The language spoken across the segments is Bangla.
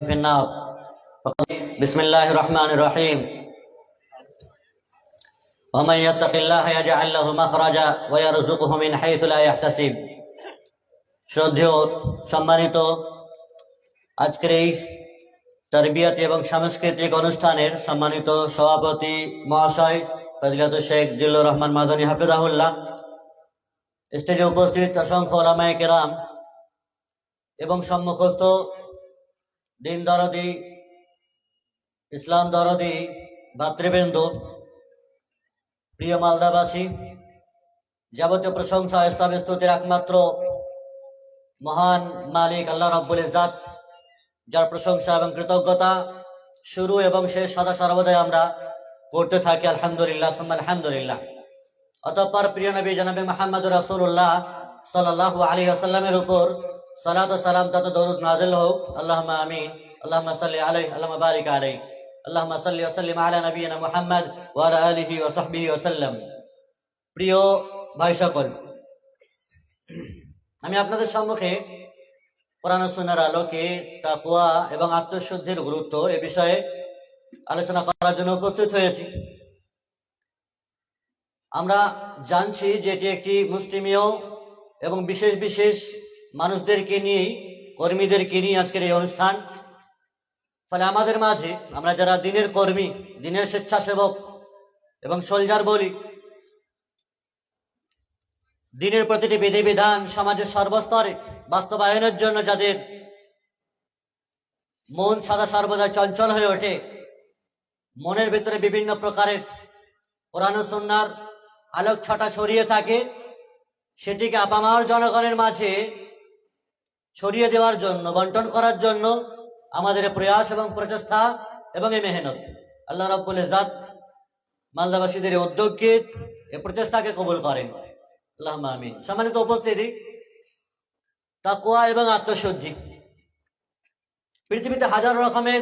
في النار. بسم الله الرحمن الرحيم. ومن يتق الله يجعل له مخرجا ويرزقه من حيث لا يحتسب. শ্রদ্ধেয় সম্মানিত আজকের এই তারবিয়াতি এবং সাংস্কৃতিক অনুষ্ঠানের সম্মানিত সভাপতি মহাশয় ফজিলত শেখ জিল্লুর রহমান মাদানী হাফিজাহুল্লাহ, স্টেজে উপস্থিত অসংখ্য ওলামায়ে কেরাম এবং সম্মুখস্থ দিন দরদি ইসলাম দরদি ভাতৃবৃন্দ, প্রিয় মালদাবাসী, যাবতীয় প্রশংসা স্তব স্তুতির একমাত্র মহান মালিক আল্লাহ রাব্বুল ইজ্জাত, যার প্রশংসা এবং কৃতজ্ঞতা শুরু এবং শেষ সদা সর্বদাই আমরা করতে থাকি। আলহামদুলিল্লাহ সুম্মা আলহামদুলিল্লাহ। অতঃপর প্রিয় নবী জনাবে মুহাম্মদুর রাসূলুল্লাহ সাল্লাল্লাহু আলাইহি ওয়াসাল্লামের উপর সালাত ও সালাম তথা দরুদ নাযিল হোক। আল্লাহুম্মা আমিন। আল্লাহুম্মা সাল্লি আলাইহি, আল্লাহুম্মা বারিক আলাইহি, আল্লাহুম্মা সাল্লি ওয়া সাল্লিম আলা নবিয়িনা মুহাম্মদ ওয়া আলা আলিহি ওয়া সাহবিহি ওয়া সাল্লাম। প্রিয় ভাই সকল, আমি আপনাদের সম্মুখে কোরআন ও সুন্নাহর আলোকে তাকওয়া এবং আত্মশুদ্ধির গুরুত্ব এ বিষয়ে আলোচনা করার জন্য উপস্থিত হয়েছি। আমরা জানছি যে এটি একটি মুসলিমীয় এবং বিশেষ বিশেষ মানুষদেরকে নিয়ে, কর্মীদেরকে নিয়ে আজকের এই অনুষ্ঠান। ফলে আমাদের মাঝে আমরা যারা দিনের কর্মী, দিনের স্বেচ্ছাসেবক এবং সোলজার বলি, দিনের প্রতিটি বিধিবিধান সমাজের সর্বস্তরে বাস্তবায়নের জন্য যাদের মন সদা সর্বদা চঞ্চল হয়ে ওঠে, মনের ভিতরে বিভিন্ন প্রকারের কোরআন ও সুন্নাহর আলোক ছটা ছড়িয়ে থাকে, সেটিকে আপামার জনগণের মাঝে ছড়িয়ে দেওয়ার জন্য, বন্টন করার জন্য আমাদের প্রয়াস এবং প্রচেষ্টা এবং এই মেহনত। আল্লাহ রাব্বুল ইজ্জাত মালদাবাসীদের এই উদ্যোগকে, এই প্রচেষ্টাকে কবুল করেন। আল্লাহুম্মা আমিন। সম্মানিত উপস্থিতি, তাকওয়া এবং আত্মশুদ্ধি। পৃথিবীতে হাজার রকমের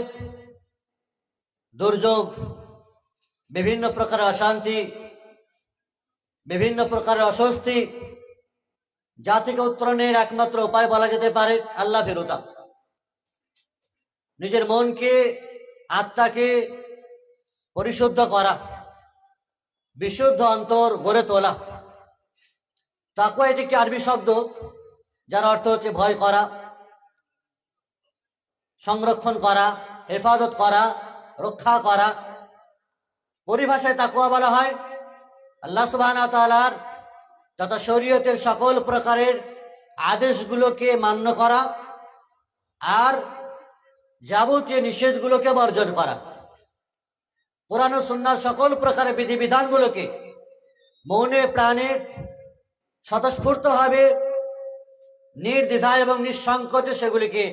দুর্যোগ, বিভিন্ন প্রকারের অশান্তি, বিভিন্ন প্রকারের অস্বস্তি, যা থেকে উত্তরণের একমাত্র উপায় বলা যেতে পারে আল্লাহ ভীরুতা। নিজের মনকে, আত্মাকে পরিশুদ্ধ করা, বিশুদ্ধ অন্তর গড়ে তোলা। তাকওয়া এটি একটি আরবি শব্দ যার অর্থ হচ্ছে ভয় করা, সংরক্ষণ করা, হেফাজত করা, রক্ষা করা। পরিভাষায় তাকওয়া বলা হয় আল্লাহ সুবহানাহু ওয়া তাআলার তথা শরীয়তের সকল প্রকারের আদেশগুলোকে মান্য করা আর যাবতীয় নিষেধগুলোকে বর্জন করা। কোরআন ও সুন্নাহর সকল প্রকারের বিধিবিধানগুলোকে মনে প্রাণে স্বতঃস্ফূর্তভাবে নির্দ্বিধায় এবং নিঃসংকোচে সেগুলিকে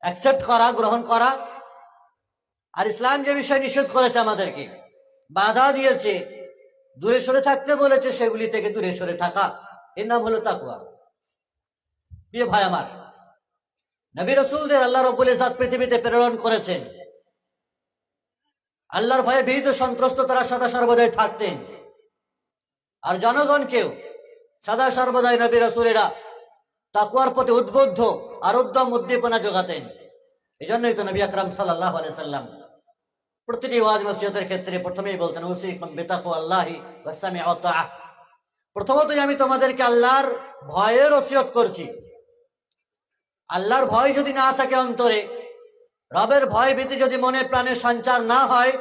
অ্যাকসেপ্ট করা, গ্রহণ করা। আর ইসলাম যে বিষয় নিষেধ করেছে, আমাদেরকে বাধা দিয়েছে, দূরে সরে থাকতে বলেছে, সেগুলি থেকে দূরে সরে থাকা, এর নাম হলো তাকওয়া। প্রিয় ভাই আমার, নবী রাসূলদের আল্লাহ রাব্বুল ইজ্জাত পৃথিবীতে প্রেরণ করেছেন। আল্লাহর ভয়ে ভীত সন্ত্রস্ত তারা সদা সর্বদাই থাকতেন, আর জনগণকেও সদা সর্বদাই নবী রাসূলেরা তাকওয়ার প্রতি উদ্বুদ্ধ আর উদ্যম উদ্দীপনা যোগাতেন। এই জন্যই তো নবী আকরাম সাল্লাল্লাহু আলাইহি সাল্লাম প্রতিটি ওয়াজ নসিহতের ক্ষেত্রে প্রথমেই বলতেন, উসিকুম বিতাকওয়াল্লাহি ওয়াসসামি ওয়া তাআ। প্রথমতই আমি তোমাদেরকে আল্লাহর ভয়ের ওসিয়ত করছি। আল্লাহর ভয় যদি না থাকে অন্তরে, রবের ভয় ভীতি যদি মনে প্রাণে সঞ্চার না হয়,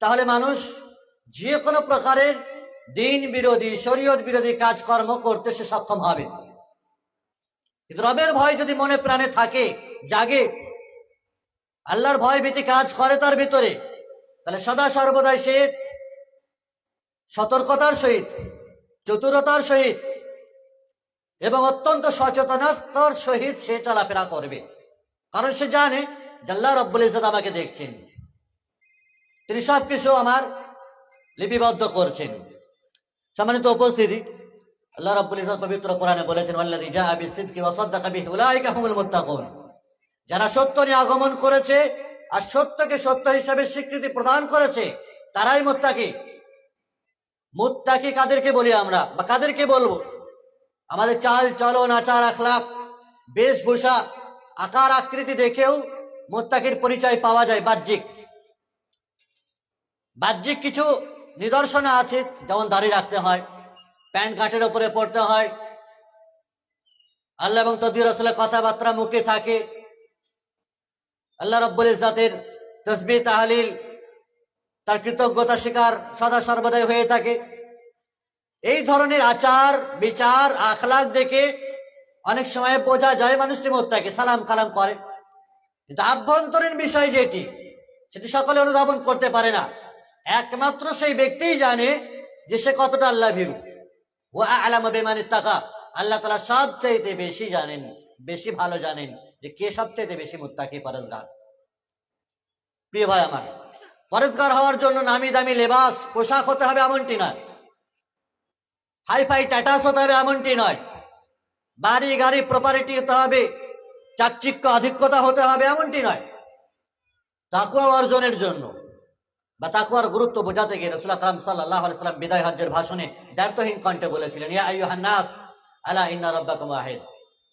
তাহলে মানুষ যে কোনো প্রকারের দিন বিরোধী, শরীয়ত বিরোধী কাজকর্ম করতে সে সক্ষম হবে। কিন্তু রবের ভয় যদি মনে প্রাণে থাকে, জাগে, আল্লাহর ভয় ভীতি কাজ করে তার ভিতরে, তাহলে সদা সর্বদাই সে সতর্কতার সহিত, চতুরতার সহিত এবং অত্যন্ত সচেতনতার সহিত সে চলাফেরা করবে। কারণ সে জানে যে আল্লাহ রাব্বুল ইজ্জাত আমাকে দেখছেন, তিনি সবকিছু আমার লিপিবদ্ধ করছেন। সম্মানিত উপস্থিতি, আল্লাহ রাব্বুল ইজ্জাত পবিত্র কোরআনে বলেছেন, ওয়াল্লাযী জাআ বিস-সিদকি ওয়া সাদ্দাকা বিহি উলাইকা হুমুল মুত্তাকুন। যারা সত্য নিয়ে আগমন করেছে আর সত্যকে সত্য হিসাবে স্বীকৃতি প্রদান করেছে, তারাই মুত্তাকি। মুত্তাকি কাদেরকে বলি আমরা, বা কাদেরকে বলবো? আমাদের চাল চলন, আচার আখলাক, বেশভূষা, আকার আকৃতি দেখেও মুত্তাকির পরিচয় পাওয়া যায় বাহ্যিক বাহ্যিক কিছু নিদর্শন আছে, যেমন দাড়ি রাখতে হয়, প্যান্ট ঘাটের উপরে পড়তে হয়, আল্লাহ এবং তদ্বীর রাসূলের কথাবার্তা মুখে থাকে, আল্লাহ রাব্বুল ইজ্জাতের তাসবিহ তাহলিল তার কৃতজ্ঞতা স্বীকার সদা সর্বদাই হয়ে থাকে। এই ধরনের আচার বিচার আখলাক দেখে অনেক সময় বোঝা যায় মানুষটি মুত্তাকি, সালাম কালাম করে। কিন্তু আভ্যন্তরীণ বিষয় যেটি, সেটি সকলে অনুধাবন করতে পারে না। একমাত্র সেই ব্যক্তিই জানে যে সে কতটা আল্লাহ ভীরু। ওয়া আ'লামু বিমান ইত্তাকা, আল্লাহ তাআলা সবচাইতে বেশি জানেন, বেশি ভালো জানেন যে কে সবচাইতে বেশি মুত্তাকি পরহেজগার। প্রিয় ভাই আমার, পরহেজগার হওয়ার জন্য নামি দামি লেবাস পোশাক হতে হবে এমনটি নয়, হাইফাই ট্যাটাস হতে হবে এমনটি নয়, বাড়ি গাড়ি প্রপার্টি হতে হবে, চাকচিক্য আধিক্যতা হতে হবে এমনটি নয়। তাকওয়া অর্জনের জন্য বা তাকওয়ার গুরুত্ব বোঝাতে গিয়ে রাসূল আকরাম সাল্লাল্লাহু আলাইহি ওয়াসাল্লাম বিদায় হজ্জের ভাষণে দ্ব্যর্থহীন কণ্ঠে বলেছিলেন, ইয়া আইয়ুহান নাস আলা ইন্না রাব্বাকুম ওয়াহিদ,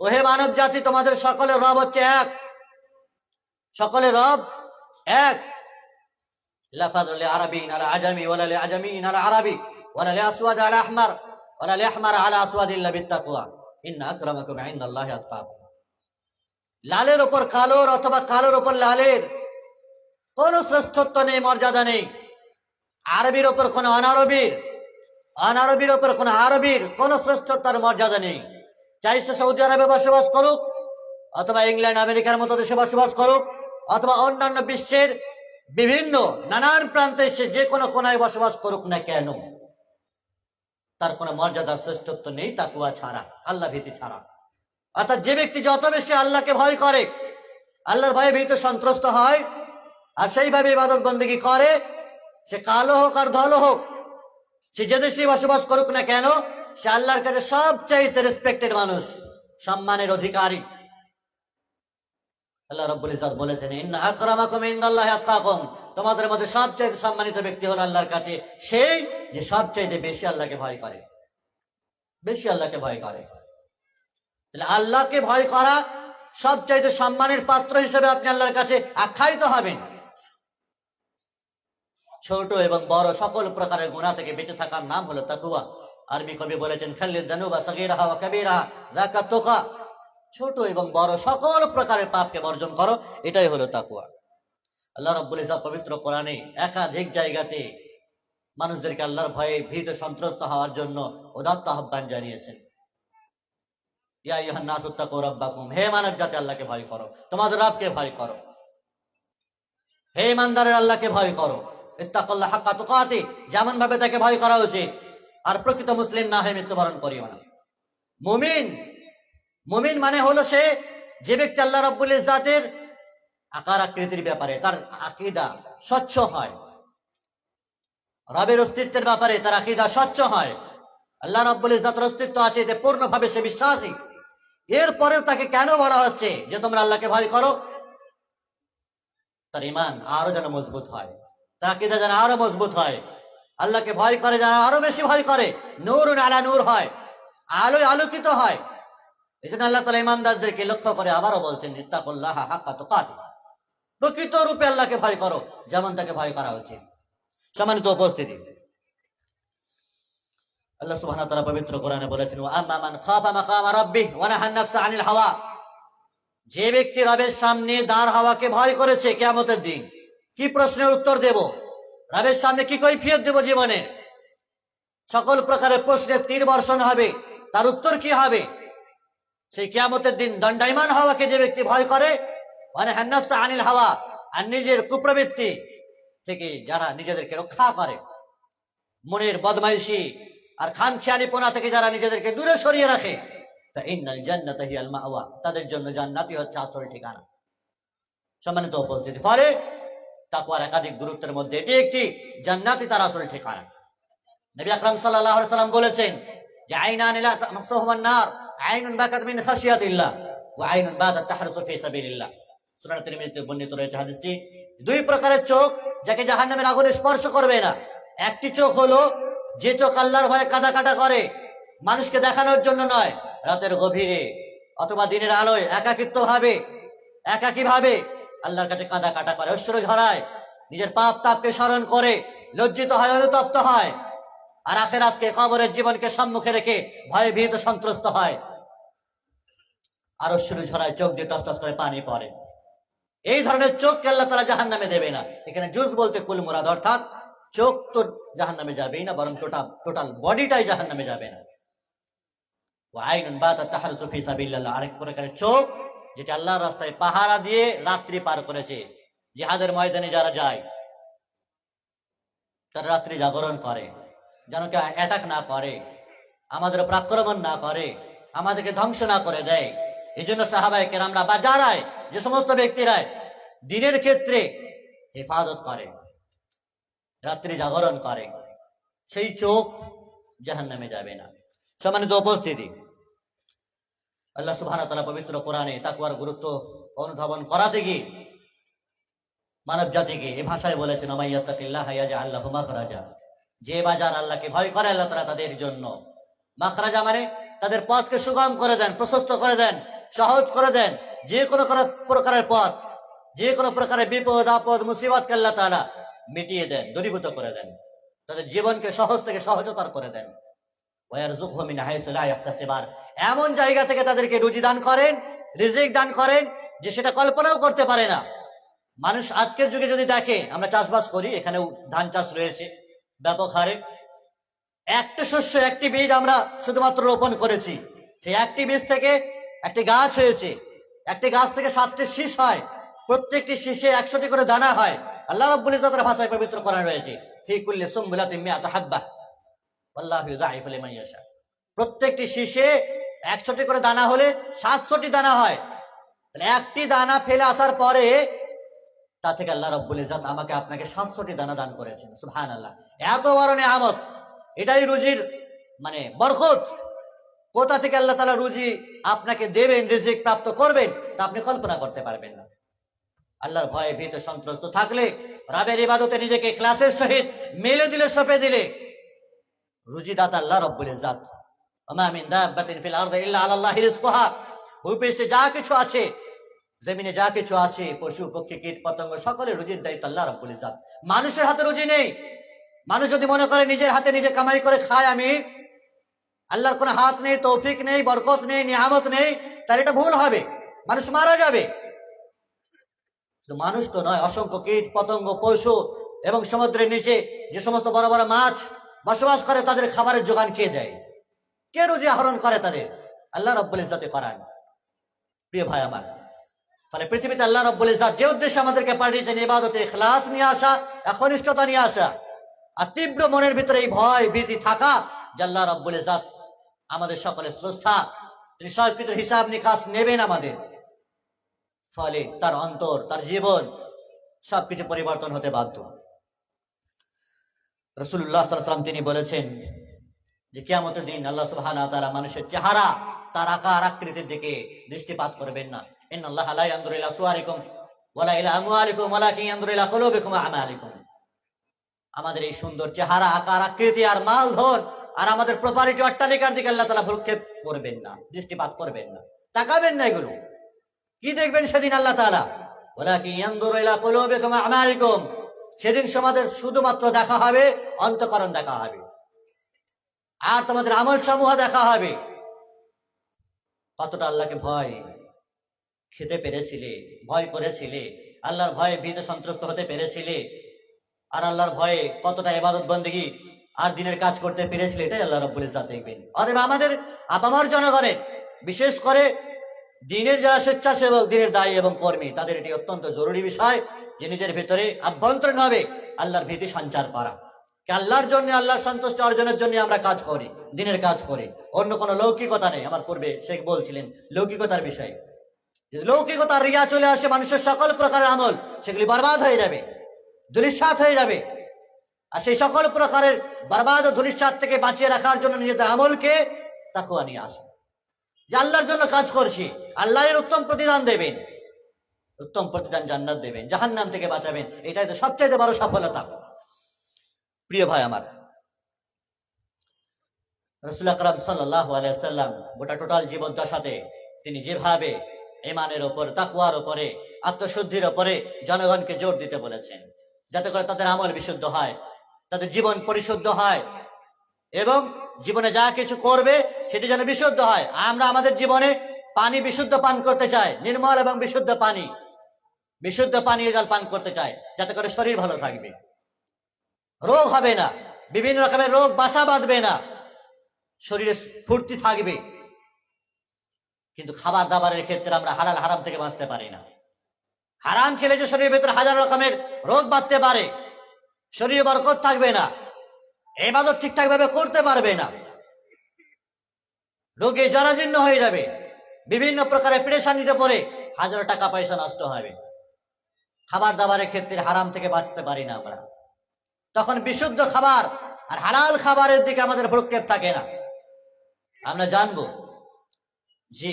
ওহে মানব জাতি, তোমাদের সকলের রব হচ্ছে এক, সকলের রব এক। লা ফাদলা লি আরাবিয়িন আলা আজামি ওয়ালা লি আজামিয়িন আলা আরাবি ওয়ালা লি আসওয়াদ আলা আহমার ওয়ালা লি আহমার আলা আসওয়াদ ইল্লা বিত্তাকওয়া ইন্না আকরামাকুম ইনদাল্লাহি আতকাকুম। লালের উপর কালোর অথবা কালোর উপর লালের কোন শ্রেষ্ঠত্ব নেই, মর্যাদা নেই। আরবির উপর কোন অনারবির, অনারবির উপর কোন আরবির কোন শ্রেষ্ঠত্বের মর্যাদা নেই। চাই সে সৌদি আরবে বসবাস করুক, অথবা ইংল্যান্ড আমেরিকার মতো দেশে বসবাস করুক, অথবা অন্যান্য বিশ্বের বিভিন্ন নানান প্রান্তে সে যে কোনো কোনায় বসবাস করুক না কেন, তার কোনো মর্যাদার শ্রেষ্ঠত্ব নেই তাকওয়া ছাড়া, আল্লাহ ভীতি ছাড়া। অর্থাৎ যে ব্যক্তি যত বেশি আল্লাহকে ভয় করে, আল্লাহর ভয়ে ভীত সন্ত্রস্ত হয়, আর সেইভাবে ইবাদত বন্দেগী করে, সে কালো হোক আর ধলো হোক, সে যে দেশে বসবাস করুক না কেন, সে আল্লাহর কাছে সবচাইতে রেসপেক্টেড মানুষ, সম্মানের অধিকারী। আল্লাহ রাব্বুল ইজ্জত বলেছেন, ইন্না আকরামাকুম ইনদাল্লাহি আতকাকুম, তোমাদের মধ্যে সবচাইতে সম্মানিত ব্যক্তি হলো আল্লাহর কাছে সেই যে সবচাইতে বেশি আল্লাহকে ভয় করে, বেশি আল্লাহকে ভয় করে। তাহলে আল্লাহকে ভয় করা সবচাইতে সম্মানের পাত্র হিসেবে আপনি আল্লাহর কাছে আখ্যায়িত হবেন। ছোট এবং বড় সকল প্রকারের গুনাহ থেকে বেঁচে থাকার নাম হলো তাকওয়া। আরবি কবি বলেছেন, খাল্লিদ যানুবা সাগীরাহা ওয়া কাবীরাহা যাকা তুকা, ছোট এবং বড় সকল প্রকারের পাপকে বর্জন করো, এটাই হলো তাকওয়া। আল্লাহ রাব্বুল ইজ্জত পবিত্র কোরআনে একাধিক জায়গাতে মানুষদেরকে আল্লাহর ভয়ে ভীত সন্ত্রস্ত হওয়ার জন্য উদাত্ত আহ্বান জানিয়েছেন। ইয়া আইয়ুহান নাসু তাকু রাব্বাকুম, হে মানব জাতি আল্লাহকে ভয় করো, তোমাদের রবকে ভয় করো। হে ইমানদারের আল্লাহকে ভয় করো, ইত্তাকুল্লাহ হাক্কা তুকাতি, যেমন ভাবে তাকে ভয় করা উচিত, আর প্রকৃত মুসলিম না হয়ে মৃত্যুবরণ করিও না। মুমিন, মুমিন মানে হলো সে যে ব্যক্তি আল্লাহ রাব্বুল ইজ্জাতের আকার আকৃতির ব্যাপারে তার আকীদা স্বচ্ছ হয়, রবের অস্তিত্বের ব্যাপারে তার আকীদা স্বচ্ছ হয়, আল্লাহ রাব্বুল ইজ্জাতের অস্তিত্ব আছে এতে পূর্ণভাবে সে বিশ্বাসী। এরপরেও তাকে কেন বলা হচ্ছে যে তোমরা আল্লাহকে ভয় করো? তার ঈমান আরো যেন মজবুত হয়, তার আকীদা যেন আরো মজবুত হয়, আল্লাহকে ভয় করে যেন আরো বেশি ভয় করে, নূরুন আলা নূর হয়, আলোয় আলোকিত হয়। এই জন্য আল্লাহ তাআলা ঈমানদারদেরকে লক্ষ্য করে আবারও বলছেন, ইত্তাকুল্লাহা হাক্কা তুকাতি, প্রকৃত রূপে আল্লাহকে ভয় করো যেমন তাকে ভয় করা উচিত। সম্মানিত উপস্থিতি, আল্লাহ সুবহানাহু ওয়া তাআলা পবিত্র কোরআনে বলেছেন, ওয়া আম্মা মান খাফা মাকামা রাব্বিহি ওয়া নাহান নাফসা আনিল হাওয়া, যে ব্যক্তি রবের সামনে দাঁড় হওয়াকে ভয় করেছে কিয়ামতের দিন, কি প্রশ্নের উত্তর দেব, রবের সামনে কি কৈফিয়ত দেব, জীবনে সকল প্রকারের প্রশ্নের তীর বর্ষণ হবে, তার উত্তর কি হবে? সেই কিয়ামতের দিন দণ্ডায়মান হওয়াকে যে ব্যক্তি ভয় করে, ওয়া নাহান নাফসা আনিল হাওয়া, আর নিজের কুপ্রবৃত্তি থেকে যারা নিজেদেরকে রক্ষা করে, মনের বদমাইশি আর খামখেয়ালিপনা থেকে যারা নিজেদেরকে দূরে সরিয়ে রাখে, ফাইন্নাল জান্নাতা হিয়াল মাওয়া, তাদের জন্য জান্নাতই হচ্ছে আসল ঠিকানা। সম্মানিত উপস্থিতি, ফলে তাকওয়ার একাধিক গুরুত্বের মধ্যে এটি একটি, জান্নাতই তার আসল ঠিকানা। নবী আকরাম সাল্লাল্লাহু আলাইহি ওয়াসাল্লাম বলেছেন যে আইনান লা তামাসসুহুমান নার, আইনুন বাকাত মিন খাশিয়াতিল্লাহ ওয়া আইনুন বাতাত তাহরুসু ফি সাবিলিল্লাহ। সুনান তিরমিজিতে বর্ণিত রয়েছে হাদিসটি, দুই প্রকারের চোখ যাকে জাহান্নামের আগুন স্পর্শ করবে না। একটি চোখ হলো যে চোখ আল্লাহর ভয়ে কাঁদা করে, মানুষকে দেখানোর জন্য নয়, রাতের গভীরে অথবা দিনের আলোয় একাকিত্ব ভাবে, একাকী ভাবে আল্লাহর কাছে কাঁদা কাটা করে, অশ্রু ঝরায়, নিজের পাপ তাপকে স্মরণ করে লজ্জিত হয়, অনুতপ্ত হয়, আর আখিরাতকে, কবরের জীবনকে সম্মুখে রেখে ভয়ে ভীত সন্ত্রস্ত হয়, আর অশ্রু ঝরায়, চোখ দিয়ে টস টস করে পানি পড়ে। এই ধরনের চোখকে আল্লাহ তাআলা জাহান্নামে দেবে না। এখানে জুজ বলতে কুল মুরাদ, অর্থাৎ চোখ তো জাহান্নামে যাবেই না, বরং টোটাল বডিটাই জাহান্নামে যাবে না। আইনুন বাতাত তাহরসু ফি সাবিলিল্লাহ, আরেক প্রকারের চোখ যেটা আল্লাহর রাস্তায় পাহারা দিয়ে রাত্রি পার করেছে। জিহাদের ময়দানে যারা যায় তারা রাত্রি জাগরণ করে, যেন কেউ অ্যাটাক না করে, আমাদের উপর আক্রমণ না করে, আমাদেরকে ধ্বংস না করে দেয়। এই জন্য সাহাবায়ে কেরামরা বা যারাই, যে সমস্ত ব্যক্তিরাই দিনের ক্ষেত্রে হেফাজত করে, রাত্রি জাগরণ করে, সেই চোখ জাহান্নামে যাবে না। সম্মানিত উপস্থিতি, আল্লাহ সুবহানাহু ওয়া তাআলা পবিত্র কোরআনে তাকওয়ার গুরুত্ব অনুধাবন করাতে গিয়ে মানব জাতিকে এ ভাষায় বলেছেন, ওমাইয়াত্তাকিল্লাহা ইয়াজআল লাহু মাখরাজা, যে বাজার আল্লাহকে ভয় করে আল্লাহ তাআলা তাদের জন্য মাখরাজা মানে তাদের পথকে সুগম করে দেন, প্রশস্ত করে দেন, সহজ করে দেন। যে কোনো প্রকারের পথ, যে কোনো প্রকারের বিপদ আপদ মুসিবতকে আল্লাহ তাআলা মিটিয়ে দেন, দূরীভূত করে দেন, তাদের জীবনকে সহজ থেকে সহজতর করে দেন। ওয়ারযুকহু মিন হাইসু লা ইয়াহতাসিব, এমন জায়গা থেকে তাদেরকে রুজি দান করেন, রিজিক দান করেন, যে সেটা কল্পনাও করতে পারে না। মানুষ আজকের যুগে যদি দেখে, আমরা চাষবাস করি, এখানেও ধান চাষ রয়েছে ব্যাপক হারে, একটা শস্য, একটি বীজ আমরা শুধুমাত্র রোপণ করেছি, সেই একটি বীজ থেকে একটি গাছ হয়েছে, একটি গাছ থেকে 7টি শীষ হয়, প্রত্যেকটি শীষে 100টি করে দানা হয়। আল্লাহ রাব্বুল ইজ্জতের ভাষায় পবিত্র কোরআন রয়েছে, ফি কুল্লি সুমবুলাতিন মিআতু হাব্বা ওয়াল্লাহু ইউযাইফু লিমান ইয়াশা, প্রত্যেকটি শীষে 100টি করে দানা হলে 700টি দানা হয়। তাহলে একটি দানা ফেলে আসার পরে তা থেকে আল্লাহ রাব্বুল ইজ্জত আমাকে আপনাকে 700টি দানা দান করেছেন। সুবহানাল্লাহ, এত বড় নিয়ামত, এটাই রুজির মানে বরকত। কোথা থেকে আল্লাহ তাআলা রুজি আপনাকে দেবেন, রিজিক প্রাপ্ত করবেন, তা আপনি কল্পনা করতে পারবেন না। আল্লাহর ভয়ে ভীত সন্ত্রস্ত থাকলে, রবের ইবাদতে নিজেকে ইখলাসের সহিত মেলে দিলে, সঁপে দিলে, রুজি দাতা আল্লাহ রাব্বুল ইজ্জত। ওমা মিন দাব্বাতিন ফিল আরদি ইল্লা আলাল্লাহি রিজকুহা, ভূপৃষ্ঠে যা কিছু আছে, জমিনে যা কিছু আছে, পশু পক্ষী কীট পতঙ্গ, সকলে রুজির দায়িত্ব আল্লাহ রাব্বুল ইজ্জত। মানুষের হাতে রুজি নেই। মানুষ যদি মনে করে নিজের হাতে নিজে কামাই করে খায় আমি, আল্লাহর কোনো হাত নেই, তৌফিক নেই, বরকত নেই, নিয়ামত নেই, তার এটা ভুল হবে, মানুষ মারা যাবে। মানুষ তো নয়, অসংখ্য কীট পতঙ্গ, পশু এবং সমুদ্রের নিচে যে সমস্ত বড় বড় মাছ বসবাস করে, তাদের খাবারের যোগান কে দেয়? কে রুজি আহরণ করে? তাদের আল্লাহ রাব্বুল ইজ্জতে করান। প্রিয় ভাই আমার, ফলে পৃথিবীতে আল্লাহ রাব্বুল ইজ্জত যে উদ্দেশ্যে আমাদেরকে পাঠিয়েছেন, ইবাদতে ইখলাস নিয়ে আসা, একনিষ্ঠতা নিয়ে আসা, আর তীব্র মনের ভিতরে এই ভয় ভীতি থাকা যে আল্লাহ রাব্বুল ইজ্জত আমাদের সকলের স্রষ্টা, তিনি সবকিছুর হিসাব নিকাশ নেবেন আমাদের। ফলে তার অন্তর, তার জীবন সবকিছু পরিবর্তন হতে বাধ্য। রাসূলুল্লাহ সাল্লাল্লাহু আলাইহি ওয়াসাল্লাম তিনি বলেছেন যে কিয়ামতের দিন আল্লাহ সুবহানাহু ওয়া তাআলা মানুষের চেহারা, তার আকার আকৃতির দিকে দৃষ্টিপাত করবেন না। ইন্নাল্লাহা লা ইয়ানজুরু ইলা সুওয়ারিকুম ওয়ালা ইলা আমওয়ালিকুম ওয়ালাকিন ইয়ানজুরু ইলা কুলুবিকুম ওয়া আমালিকুম। আমাদের এই সুন্দর চেহারা, আকার আকৃতি আর মাল ধন আর আমাদের প্রপার্টি অট্টালিকার দিকে আল্লাহ তাআলা ভ্রুক্ষেপ করবেন না, দৃষ্টিপাত করবেন না, তাকাবেন না। এগুলো কি দেখবেন সেদিন আল্লাহ তাআলা? ওয়ালাকিন ইয়ানজুরু ইলা কুলুবিকুম ওয়া আমালিকুম। সেদিন সমাজের শুধুমাত্র দেখা হবে, অন্তঃকরণ দেখা হবে, আর তোমাদের আমল সমূহ দেখা হবে। কতটা আল্লাহকে ভয় খেতে পেরেছিলে, ভয় করেছিলে, আল্লাহর ভয়ে ভীত সন্ত্রস্ত হতে পেরেছিলে, আর আল্লাহর ভয়ে কতটা ইবাদত বন্দেগী আর দিনের কাজ করতে পেরেছিলে, এটাই আল্লাহ রাব্বুল ইজ্জত দেখবেন। অতএব আমাদের আপামর জনগণের, বিশেষ করে দিনের যারা স্বেচ্ছাসেবক, দিনের দায়ী এবং কর্মী, তাদের এটি অত্যন্ত জরুরি বিষয় যে নিজের ভিতরে আভ্যন্তরীণভাবে আল্লাহর ভীতি সঞ্চার করা। আল্লাহর জন্য, আল্লাহর সন্তুষ্টি অর্জনের জন্য আমরা কাজ করি, দিনের কাজ করি, অন্য কোনো লৌকিকতা নেই। আমার পূর্বে শেখ বলছিলেন লৌকিকতার বিষয়ে, লৌকিকতা রিয়া চলে আসে, মানুষের সকল প্রকারের আমল সেগুলি বরবাদ হয়ে যাবে, ধূলিসাৎ হয়ে যাবে। আর সেই সকল প্রকারের বরবাদ ও ধূলিসাৎ থেকে বাঁচিয়ে রাখার জন্য নিজেদের আমলকে তাকওয়া নিয়ে আসে, যে আল্লাহর জন্য কাজ করছি, আল্লাহ এর উত্তম প্রতিদান দেবেন, উত্তম প্রতিদান জান্নাত দেবেন, জাহান্নাম থেকে বাঁচাবেন। এটাই তো সবচেয়ে বড় সফলতা। প্রিয় ভাই আমার, রাসূল আকরাম সাল্লাল্লাহু আলাইহি ওয়াসাল্লাম গোটা টোটাল জীবদ্দশাতে তিনি যেভাবে ঈমানের উপর, তাকওয়ার উপরে, আত্মশুদ্ধির উপরে জনগণকে জোর দিতে বলেছেন, যাতে করে তাদের আমল বিশুদ্ধ হয়, তাদের জীবন পরিশুদ্ধ হয় এবং জীবনে যা কিছু করবে সেটি যেন বিশুদ্ধ হয়। আমরা আমাদের জীবনে পানি বিশুদ্ধ পান করতে চাই, নির্মল এবং বিশুদ্ধ পানি, বিশুদ্ধ পানীয় জল পান করতে চাই, যাতে করে শরীর ভালো থাকবে, রোগ হবে না, বিভিন্ন রকমের রোগ বাসা বাঁধবে না, শরীরে ফুর্তি থাকবে। কিন্তু খাবার দাবারের ক্ষেত্রে আমরা হালাল হারাম থেকে বাঁচতে পারি না। হারাম খেলে যে শরীরের ভেতরে হাজার রকমের রোগ বাঁধতে পারে, শরীরে বরকত থাকবে না, ইবাদত ঠিকঠাক ভাবে করতে পারবে না, রোগে জরাজীর্ণ হয়ে যাবে, বিভিন্ন প্রকারের পেরেশানিতে পড়ে হাজারো টাকা পয়সা নষ্ট হবে। খাবার দাবারের ক্ষেত্রে হারাম থেকে বাঁচতে পারি না আমরা। তখন বিশুদ্ধ খাবার আর হালাল খাবারের দিকে আমাদের ভ্রুক্ষেপ থাকে না। আমরা জানবো যে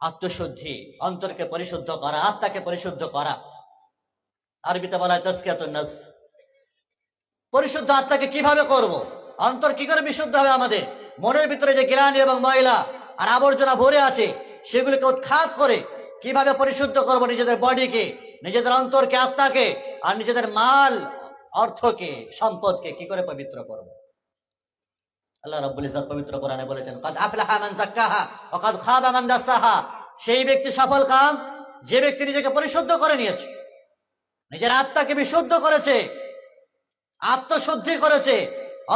আত্মশুদ্ধি, অন্তরকে পরিশুদ্ধ করা, আত্মাকে পরিশুদ্ধ করা, আরবিতে বলা হয় তাজকিয়াতুন নফস। পরিশুদ্ধ আত্মাকে কিভাবে করব? অন্তর কি করে বিশুদ্ধ হবে? আমাদের মনের ভিতরে যে গ্লানি এবং ময়লা আর আবর্জনা ভরে আছে সেগুলিকে উৎখাত করে কিভাবে পরিশুদ্ধ করব নিজেদের বডিকে, নিজেদের অন্তরকে, আত্মাকে, আর নিজেদের মাল, অর্থকে, সম্পদকে কি করে পবিত্র করব? আল্লাহ রাব্বুল ইজ্জত পবিত্র কোরআনে বলেছেন, কাদ আফলাহা মান যাক্কাহা ওয়া কাদ খাবা মান দাসাহা। সেই ব্যক্তি সফল কাম যে ব্যক্তি নিজেকে পরিশুদ্ধ করে নিয়েছে, নিজের আত্মাকে বিশুদ্ধ করেছে, আত্মশুদ্ধি করেছে,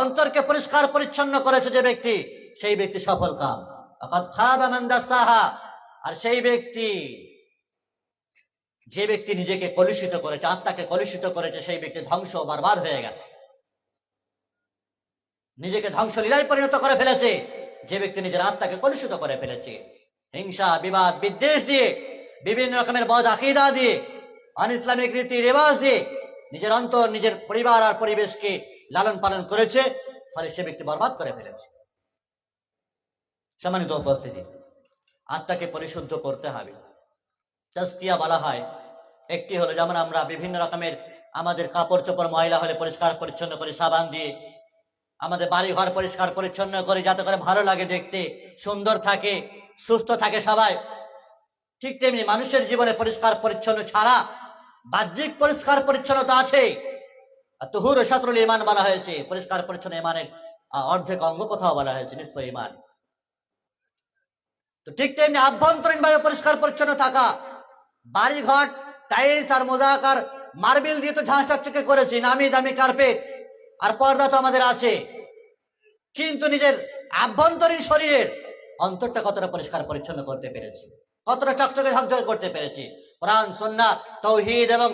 অন্তরকে পরিষ্কার পরিচ্ছন্ন করেছে যে ব্যক্তি, সেই ব্যক্তি সফল কাম। ওয়া কাদ খাবা মান দাসাহা। আর সেই ব্যক্তি, যে ব্যক্তি নিজেকে কলুষিত করেছে, আত্মাকে কলুষিত করেছে, সেই ব্যক্তি ধ্বংস, বরবাদ হয়ে গেছে, নিজেকে ধ্বংসলীলায় পরিণত করে ফেলেছে। যে ব্যক্তি নিজের আত্মাকে কলুষিত করে ফেলেছে হিংসা, বিবাদ, বিদ্বেষ দিয়ে, বিভিন্ন রকমের বদ আকীদা দিয়ে, অন ইসলামিক রীতি রেওয়াজ দিয়ে নিজের অন্তর, নিজের পরিবার আর পরিবেশকে লালন পালন করেছে, ফলে সে ব্যক্তি বরবাদ করে ফেলেছে। সম্মানিত উপস্থিতি, আত্মাকে পরিশুদ্ধ করতে হবে। তাজকিয়া বলা হয়, একটি হলো যেমন আমরা বিভিন্ন রকমের আমাদের কাপড় চোপড় ময়লা হলে পরিষ্কার পরিচ্ছন্ন করে সাবান দিয়ে, আমাদের বাড়ি ঘর পরিষ্কার পরিচ্ছন্ন করে, যাতে করে ভালো লাগে দেখতে, সুন্দর থাকে, সুস্থ থাকে সবাই। ঠিক তেমনি মানুষের জীবনে পরিষ্কার পরিচ্ছন্ন ছাড়া বাহ্যিক পরিষ্কার পরিচ্ছন্নতা আছে। তুহুর শাতরুল ঈমান বলা হয়েছে, পরিষ্কার পরিচ্ছন্ন ঈমানের অর্ধেক অঙ্গ কোথাও বলা হয়েছে নিসফ ঈমান। তো ঠিক তেমনি আভ্যন্তরীণ ভাবে পরিষ্কার পরিচ্ছন্ন থাকা, বাড়ি ঘর টাইলস আর মোজাক আর মার্বেল দিয়ে তো ঝাঁ চকচকে করেছি, নামি দামি কার্পেট আর পর্দা তো আমাদের আছে, কিন্তু নিজের আভ্যন্তরীণ শরীরের অন্তরটা কতটা পরিষ্কার পরিচ্ছন্ন করতে পেরেছি, কতটা চকচকে ঝকঝকে করতে পেরেছি? কোরআন, সুন্নাহ, তাওহীদ এবং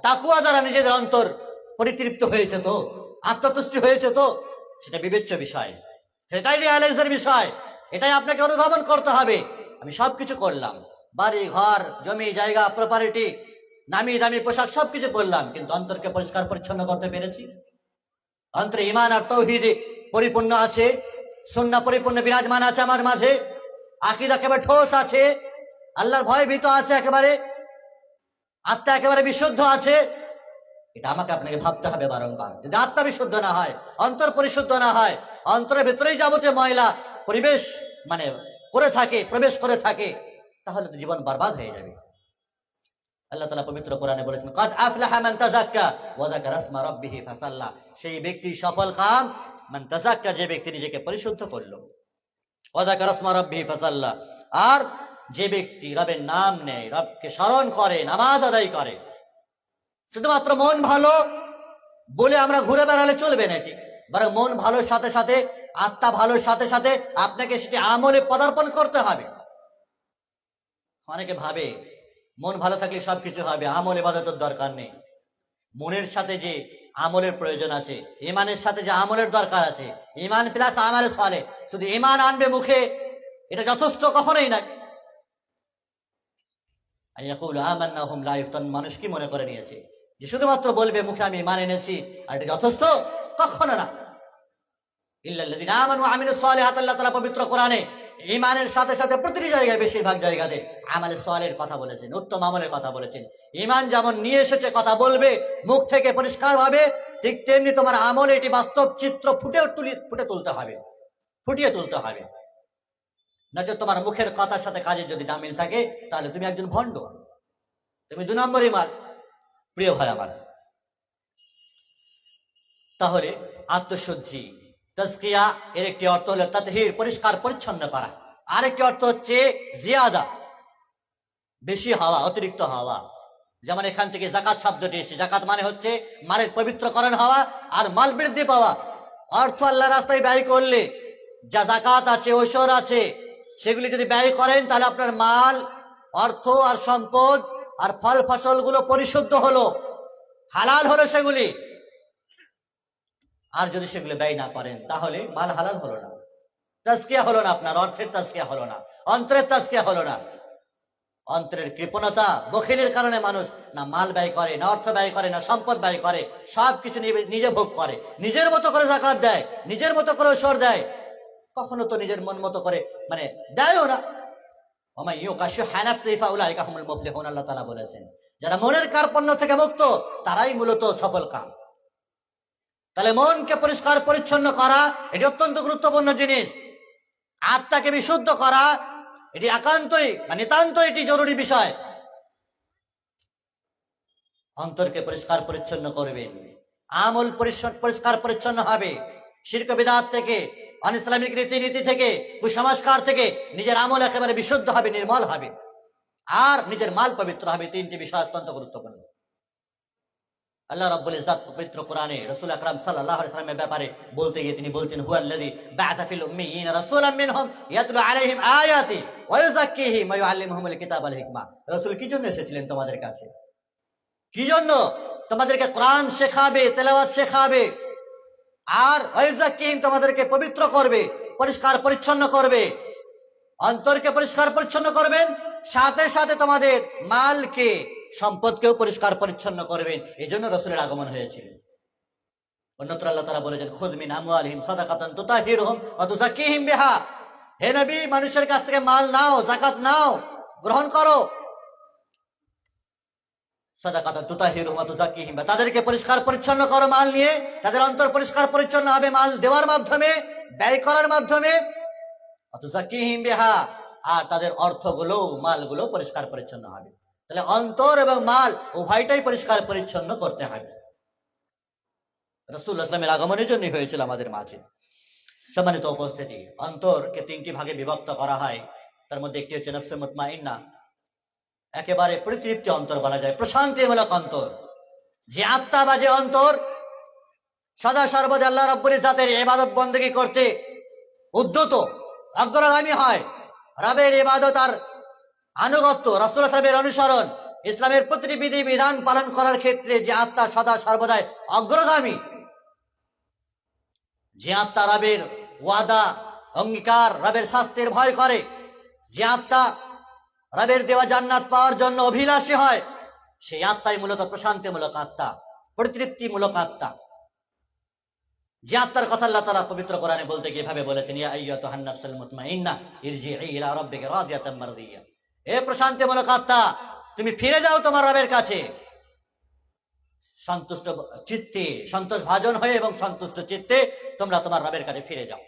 তাকওয়া দ্বারা নিজেদের অন্তর পরিতৃপ্ত হয়েছে তো, আত্মতুষ্টি হয়েছে তো, সেটা বিবেচ্য বিষয়, সেটাই রিয়ালাইজের বিষয়। এটাই আপনাকে অনুধাবন করতে হবে। আমি সবকিছু করলাম, বাড়ি ঘর, জমি জায়গা, প্রপার্টি, নামি দামি পোশাক সবকিছু করলাম, কিন্তু অন্তরকে পরিষ্কার পরিচ্ছন্ন করতে পেরেছি? অন্তরে ঈমান আর তাওহীদ পরিপূর্ণ আছে, সুন্নাহ পরিপূর্ণ বিরাজমান আছে আমার মাঝে, আকীদা একেবারে ঠোস আছে, আল্লাহর ভয় ভীত আছে একেবারে, আত্মা একেবারে বিশুদ্ধ আছে। এটা আমাকে আপনাকে ভাবতে হবে বারংবার। যদি আত্মা বিশুদ্ধ না হয়, অন্তর পরিশুদ্ধ না হয়, অন্তরের ভেতরেই যাবতীয় ময়লা পরিবেশ করে থাকে, প্রবেশ করে থাকে, তাহলে তো জীবন বরবাদ হয়ে যাবে। আল্লাহ তাআলা পবিত্র কোরআনে বলেছেন, কাদ আফলাহা মান তাযাক্কা ওয়া যাকারা ইসমা রাব্বিহি ফাসাল্লা। সেই ব্যক্তি সফল কাম মান তাযাক্কা, যে ব্যক্তি নিজেকে পরিশুদ্ধ করলো, ওয়া যাকারা ইসমা রাব্বিহি ফাসাল্লা, আর যে ব্যক্তি রবের নাম নেয়, রবকে স্মরণ করে, নামাজ আদায় করে। শুধুমাত্র মন ভালো বলে আমরা ঘুরে বেড়ালে চলবে না, এটি বরং মন ভালোর সাথে সাথে, আত্মা ভালোর সাথে সাথে আপনাকে সেটি আমলে পদার্পণ করতে হবে। অনেকে ভাবে মন ভালো থাকলে সবকিছু হবে, আমল ইবাদতের দরকার নেই। মনের সাথে যে আমলের প্রয়োজন আছে, ঈমানের সাথে যে আমলের দরকার আছে, ঈমান প্লাস আমালে সালেহ, শুধু ঈমান আনবে মুখে এটা যথেষ্ট কখনোই নয়। আইয়াকুলু আমান্না হুম লা ইফতান, মানুষ কি মনে করে নিয়েছে যে শুধুমাত্র বলবে মুখে আমি ঈমান এনেছি আর এটা যথেষ্ট? কখনো না। ইল্লাল্লাযিনা আমানু ওয়া আমিলুস সালিহাত, আল্লাহ তাআলা পবিত্র কোরআনে ঈমানের সাথে সাথে প্রতিটি জায়গায়, বেশিরভাগ জায়গাতে আমালে সালেহের কথা বলেছেন, উত্তম আমলের কথা বলেছেন। ঈমান যেমন নিয়ে এসেছে, কথা বলবে মুখ থেকে পরিষ্কার ভাবে, ঠিক তেমনি তোমার আমলে এটি বাস্তব চিত্র ফুটিয়ে তুলতে হবে, ফুটিয়ে তুলতে হবে। নচে তোমার মুখের কথার সাথে কাজের যদি না মিল থাকে তাহলে তুমি একজন ভণ্ড, তুমি 2 নম্বরই মাল। প্রিয় ভাই আমার, তাহলে আত্মশুদ্ধি তাজকিয়া এর একটি অর্থ হলো তাতহির, পরিষ্কার পরিচ্ছন্ন করা। আরেকটি অর্থ হচ্ছে জিয়াদা, বেশি হওয়া, অতিরিক্ত হওয়া। যেমন এখান থেকে যাকাত শব্দটি এসেছে। যাকাত মানে হচ্ছে মালের পবিত্রকরণ হওয়া আর মাল বৃদ্ধি পাওয়া। অর্থ আল্লাহ রাস্তায় ব্যয় করলে যা যাকাত আছে, ঐশর আছে, সেগুলি যদি ব্যয় করেন তাহলে আপনার মাল, অর্থ আর সম্পদ আর ফল ফসলগুলো পরিশুদ্ধ হলো, হালাল হলো সেগুলি। আর যদি সেগুলো ব্যয় না করেন তাহলে মাল হালাল হলো না, তাজকিয়া হলো না, আপনার অর্থের তাজকিয়া হলো না, অন্তরের তাজকিয়া হলো না। অন্তরের কৃপণতা, বখিলের কারণে মানুষ না মাল ব্যয় করে, না অর্থ ব্যয় করে, না সম্পদ ব্যয় করে, সবকিছু নিজে ভোগ করে, নিজের মতো করে যাকাত দেয়, নিজের মতো করে ওসর দেয়, কখনো তো নিজের মন মতো করে মানে দেয়ও না। আল্লাহ তাআলা বলেছেন, যারা মনের কার্পণ্য থেকে মুক্ত তারাই মূলত সফল কাম। তাহলে মনকে পরিষ্কার পরিচ্ছন্ন করা এটি অত্যন্ত গুরুত্বপূর্ণ জিনিস। আত্মাকে বিশুদ্ধ করা এটি একান্তই বা নিতান্ত এটি জরুরি বিষয়। অন্তরকে পরিষ্কার পরিচ্ছন্ন করবেন, আমল পরিষ্কার পরিচ্ছন্ন হবে, শিরক বিদআত থেকে, অনিসলামিক রীতিনীতি থেকে, কুসংস্কার থেকে নিজের আমল একেবারে বিশুদ্ধ হবে, নির্মল হবে, আর নিজের মাল পবিত্র হবে। 3টি বিষয় অত্যন্ত গুরুত্বপূর্ণ। আল্লাহ রাব্বুল ইজ্জত পবিত্র কোরআনে রাসূল আকরাম সাল্লাল্লাহু আলাইহি ওয়াসাল্লামের ব্যাপারে বলতে গিয়ে তিনি বলছেন, হুয়াল্লাযী বা'আথা ফিল উম্মিয়িনা রাসূলাম মিনহুম ইয়াতলু আলাইহিম আয়াতি ওয়া ইউযাক্কিহিম ওয়া ইউআল্লিমুহুমুল কিতাব ওয়াল হিকমা। রাসূল কি জন্য এসেছিলেন তোমাদের কাছে? কি জন্য? তোমাদেরকে কোরআন শেখাবে, তেলাওয়াত শেখাবে, আর ওয়া ইউযাক্কিহিম তোমাদেরকে পবিত্র করবে, পরিষ্কার পরিচ্ছন্ন করবে, অন্তরকে পরিষ্কার পরিচ্ছন্ন করবেন, সাথে সাথে তোমাদের মালকে, সম্পদকেও পরিষ্কার পরিচ্ছন্ন করবেন। এই জন্য রাসূলের আগমন হয়েছিল। অন্যত্র আল্লাহ তাআলা বলেছেন, খুয মিন আমওয়ালিহিম সাদাকাতান তুতাহিরুহুম ওয়া তুযাক্কিহিম বিহা। হে নবী, মানুষের কাছ থেকে মাল নাও, যাকাত নাও, গ্রহণ করো। সাদাকাতান তুতাহিরুহুম ওয়া তুযাক্কিহিম, তাদেরকে পরিষ্কার পরিচ্ছন্ন করো মাল নিয়ে। তাদের অন্তর পরিষ্কার পরিচ্ছন্ন হবে মাল দেওয়ার মাধ্যমে, ব্যয় করার মাধ্যমে। ওয়া তুযাক্কিহিম বিহা, আর তাদের অর্থগুলো, মালগুলো পরিষ্কার পরিচ্ছন্ন হবে। তাহলে অন্তর এবং মাল উভয়টাই পরিষ্কার পরিচ্ছন্ন করতে হবে। রাসূলুল্লাহ সাল্লাল্লাহু আলাইহি ওয়াসাল্লামের আগমনের জন্যই হয়েছিল আমাদের মাঝে। সম্মানিত উপস্থিতি, অন্তরকে 3টি ভাগে বিভক্ত করা হয়। তার মধ্যে একটি হচ্ছে নফসে মুতমাইন্না, একেবারে পরিতৃপ্তি অন্তর বলা যায়, প্রশান্তিমূলক অন্তর। যে আত্মা বা যে অন্তর সদা সর্বদা আল্লাহ রাব্বুল ইজ্জতের ইবাদত বন্দেগী করতে উদ্যত, অগ্রগামী হয়, রবের ইবাদত আর আনুগত্য, রাসূলুল্লাহ সাল্লাল্লাহু আলাইহি ওয়াসাল্লামের অনুসরণ, ইসলামের প্রতিটি বিধি বিধান পালন করার ক্ষেত্রে যে আত্মা সদা সর্বদাই অগ্রগামী, যে আত্মা রবের ওয়াদা, অঙ্গীকার, রবের শাস্তির ভয় করে, যে আত্মা রবের দেওয়া জান্নাত পাওয়ার জন্য অভিলাষী হয়, সেই আত্মাই মূলত প্রশান্তিমূলক আত্মা, পরিতৃপ্তিমূলক আত্মা। যে আত্মার কথা আল্লাহ তাআলা পবিত্র কোরআনে বলতে গিয়ে এভাবে বলেছেন, ইয়া আইয়্যাতুহান নাফসুল মুতমাইন্না ইরজিই ইলা রাব্বিকা রাদিয়াতাম মারদিয়া। হে প্রশান্তিমূলক আত্মা, তুমি ফিরে যাও তোমার রবের কাছে সন্তুষ্ট চিত্তে, সন্তোষ ভাজন হয়ে এবং সন্তুষ্ট চিত্তে তোমরা তোমার রবের কাছে ফিরে যাও।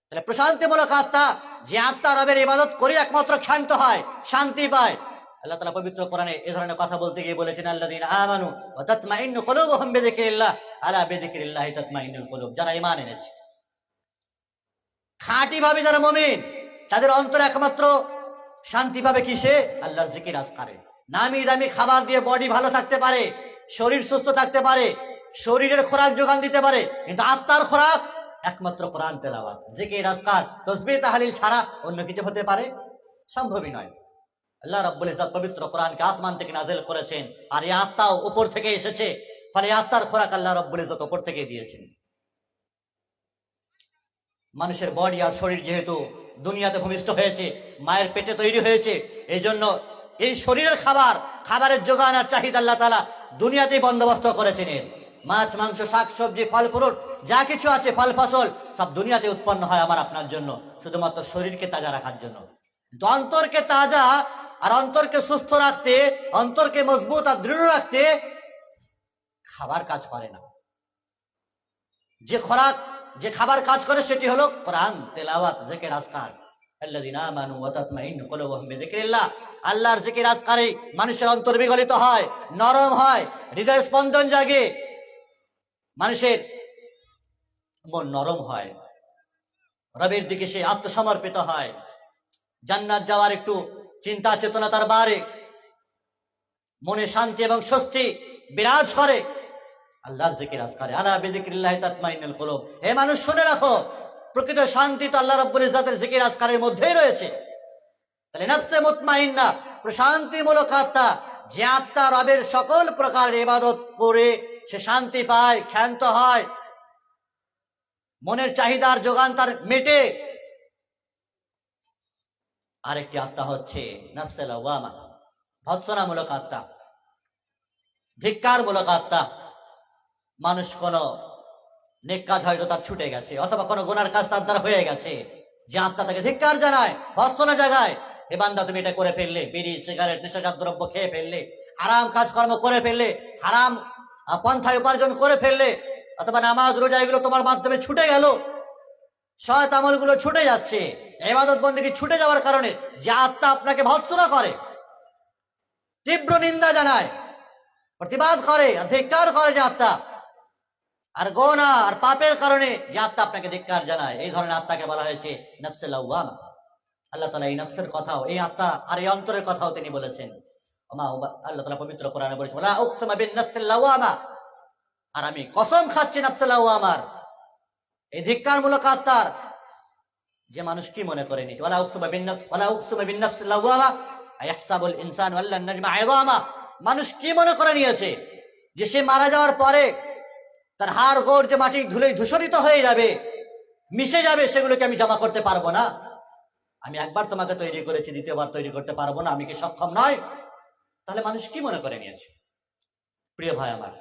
তাহলে প্রশান্তিমূলক আত্মা, যে আত্মা রবের ইবাদত করে একমাত্র ক্ষান্ত হয়, শান্তি পায়। আল্লাহ তাআলা পবিত্র কোরআনে এই ধরনের কথা বলতে গিয়ে বলেছেন, আল্লাযীনা আমানু ওয়া তাতমাইন্নু কুলুবুহুম বিযিকরিল্লাহ আলা বিযিকরিল্লাহি তাতমাইন্নুল কুলুব। যারা ঈমান এনেছে, খাঁটি ভাবে যারা মুমিন, তাদের অন্তরে একমাত্র শান্তি পাবে কিসে? আল্লাহর জিকির আজকারে। নামি দামি খাবার দিয়ে বডি ভালো থাকতে পারে, শরীর সুস্থ থাকতে পারে, শরীরের খোরাক যোগান দিতে পারে, কিন্তু আত্মার খোরাক একমাত্র কোরআন তেলাওয়াত, জিকির আজকার, তাসবিহ তাহলিল ছাড়া অন্য কিছু হতে পারে? সম্ভবই নয়। আল্লাহ রাব্বুল ইজ্জত পবিত্র কোরআনকে আসমান থেকে নাযিল করেছেন, আর এই আত্মাও উপর থেকে এসেছে, ফলে আত্মার খোরাক আল্লাহ রাব্বুল ইজ্জত উপর থেকে দিয়েছেন। মানুষের বডি আর শরীর যেহেতু দুনিয়াতে ভূমিষ্ঠ হয়েছে, মায়ের পেটে তৈরি হয়েছে, এই জন্য এই শরীরের খাবারের যোগান আর চাহিদা আল্লাহ তাআলা দুনিয়াতেই বন্দোবস্ত করেছেন। মাছ, মাংস, শাক সবজি, ফল ফ্রুট যা কিছু আছে, ফল ফসল সব দুনিয়াতে উৎপন্ন হয় আমার আপনার জন্য, শুধুমাত্র শরীরকে তাজা রাখার জন্য। কিন্তু অন্তরকে তাজা আর অন্তরকে সুস্থ রাখতে, অন্তরকে মজবুত আর দৃঢ় রাখতে খাবার কাজ করে না। যে খাবার কাজ করে সেটি হলো কোরআন তেলাওয়াত, জিকির আজকার। আল্লাযীনা আমানু ওয়া তাতমাইন্নু কুলুবুহুম বিযিকরিল্লাহ। আল্লাহর জিকির আজকারে মানুষের অন্তর বিগলিত হয়, নরম হয়, হৃদয় স্পন্দন জাগে, মানুষের মন নরম হয়, রবের দিকে সে আত্মসমর্পিত হয়, জান্নাত যাওয়ার একটু চিন্তা চেতনা তার বাড়ে, মনে শান্তি এবং স্বস্তি বিরাজ করে আল্লাহর জিকির আজকারে। আলা বিযিকরিল্লাহি তাতমাইন্নুল কুলুব। হে মানুষ শুনে রাখো, প্রকৃত শান্তি তো আল্লাহ রাব্বুল ইজ্জাতের জিকির আজকারের মধ্যেই রয়েছে। তাহলে নফসে মুতমাইন্না, প্রশান্তিমূলক আত্মা, যে আত্মা রবের সকল প্রকারের ইবাদত করে সে শান্তি পায়, ক্ষান্ত হয়, মনের চাহিদার যোগান তার মেটে। আরেকটি আত্মা হচ্ছে নফসে লাওয়ামা, ভৎসনামূলক আত্মা, ধিক্কারমূলক আত্মা। মানুষ কোন নেক কাজ হয়তো তার ছুটে গেছে, অথবা কোনো গুনার কাজ তার দ্বারা হয়ে গেছে, যে আত্মা তাকে ধিক্কার জানায়, ভৎসনা জাগায়, হে বান্দা তুমি এটা করে ফেললে, বিড়ি সিগারেট নেশাজাত দ্রব্য খেয়ে ফেললে, হারাম কাজকর্ম করে ফেললে, হারাম পন্থায় উপার্জন করে ফেললে, অথবা নামাজ রোজা এগুলো তোমার মাধ্যমে ছুটে গেল, সৎ আমলগুলো ছুটে যাচ্ছে, ইবাদত বন্দেগী ছুটে যাওয়ার কারণে যে আত্মা আপনাকে ভৎসনা করে, তীব্র নিন্দা জানায়, প্রতিবাদ করে, ধিক্কার করে যে আত্মা, আর গোনা আর পাপের কারণে যে আত্মা আপনাকে ধিক্কার জানায়, এই ধরনের আত্মাকে বলা হয়েছে নফসে লাওয়ামা। আল্লাহ তাআলা এই নফসের কথাও, এই আত্মা আর এই অন্তরের কথাও তিনি বলেছেন। আল্লাহ তাআলা পবিত্র কোরআনে বলেছেন, ওয়ালা উকসিমু বিন-নফসিল লাওয়ামা, আর আমি কসম খাচ্ছি নফসে লাওয়ামার, এই ধিক্কারমূলক আত্মার। যে মানুষ কি মনে করে নিয়েছে, ওয়ালা উকসিমু বিন-নফসিল লাওয়ামা আয়াহসাবুল ইনসানু আল্লান নাজমা ইযামা, মানুষ কি মনে করে নিয়েছে যে সে মারা যাওয়ার পরে তার হাড় গোড় যে মাটি ধুলোয় ধূসরিত হয়ে যাবে, মিশে যাবে, সেগুলোকে আমি জমা করতে পারবো না। আমি একবার তোমাকে তৈরি করেছি, দ্বিতীয়বার তৈরি করতে পারবো না, আমি কি সক্ষম নয়? তাহলে মানুষ কি মনে করে নিয়েছে? প্রিয় ভাই আমার,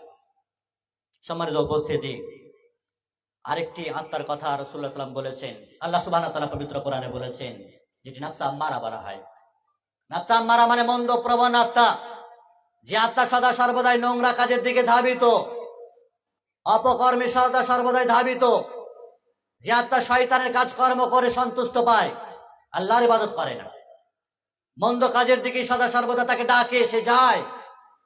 সম্মানিত উপস্থিতি, আরেকটি আত্মার কথা রাসূলুল্লাহ সাল্লাল্লাহু আলাইহি ওয়াসাল্লাম বলেছেন, আল্লাহ সুবহানাহু ওয়া তাআলা পবিত্র কোরআনে বলেছেন, যেটি নফস আম্মারা বলা হয়। নফস আম্মারা মানে মন্দ প্রবণ আত্মা, যে আত্মা সদা সর্বদাই নোংরা কাজের দিকে ধাবিত, অপকর্মে সদা সর্বদাই ধাবিত, যে আত্মা শয়তানের কাজকর্ম করে সন্তুষ্ট পায়, আল্লাহর ইবাদত করে না, মন্দ কাজের দিকে সদা সর্বদা তাকে ডাকে, সে যায়,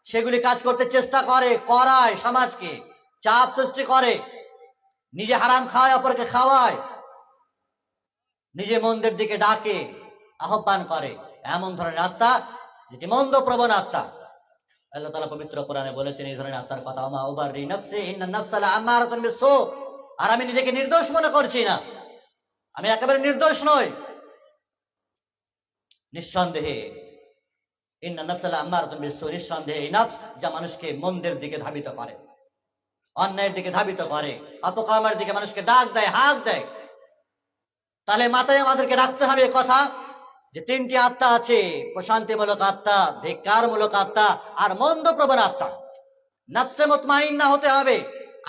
সেগুলি কাজ করতে চেষ্টা করে, করায়, সমাজকে চাপ সৃষ্টি করে, নিজে হারাম খায়, অপরকে খাওয়ায়, নিজে মন্দের দিকে ডাকে, আহ্বান করে, এমন ধরনের আত্মা যেটি মন্দ প্রবণ আত্মা। আল্লাহ তাআলা পবিত্র কোরআনে বলেছেন এই ধরনের আত্মার কথা, ওমা উবাররি নাফসি ইন্নান নাফসা লাআম্মারাতুন বিসসু, আর আমি নিজেকে নির্দোষ মনে করছি না, আমি একেবারে নির্দোষ নই। নিঃসন্দেহে ইন্নান নাফসা লাআম্মারাতুন বিসসু, নিঃসন্দেহে এই নফস যা মানুষকে মন্দের দিকে ধাবিত করে, অন্যায়ের দিকে ধাবিত করে, অপকর্মের দিকে মানুষকে ডাক দেয়, হাঁক দেয়। তাহলে মাথায় আমাদেরকে রাখতে হবে কথা যে তিনটি আত্মা আছে, প্রশান্তিমূলক আত্মা, ধিক্কারমূলক আত্মা, আর মন্দ প্রবণ আত্মা। নফসে মুতমাইন্না হতে হবে,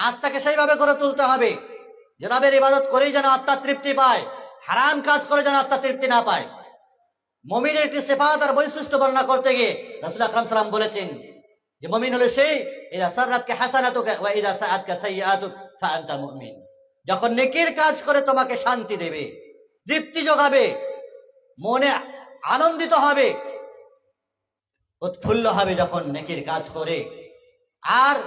আত্মাকে সেইভাবে করে তুলতে হবে যে রবের ইবাদত করেই যেন আত্মা তৃপ্তি পায়, হারাম কাজ করে যেন আত্মা তৃপ্তি না পায়। মুমিনের একটি সিফাত আর বৈশিষ্ট্য বর্ণনা করতে গিয়ে রাসূল আকরাম সাল্লাল্লাহু আলাইহি ওয়াসাল্লাম বলেছেন যে মুমিন হলো সেই, ইযা সাররাতকা হাসানাতুকা ওয়া ইযা সাআতকা সাইয়্যাতুকা ফাআনতা মুমিন, যখন নেকির কাজ করে তোমাকে শান্তি দেবে, তৃপ্তি যোগাবে, মনে আনন্দিত হবে, উৎফুল্ল হবে যখন নেকির কাজ করে, আর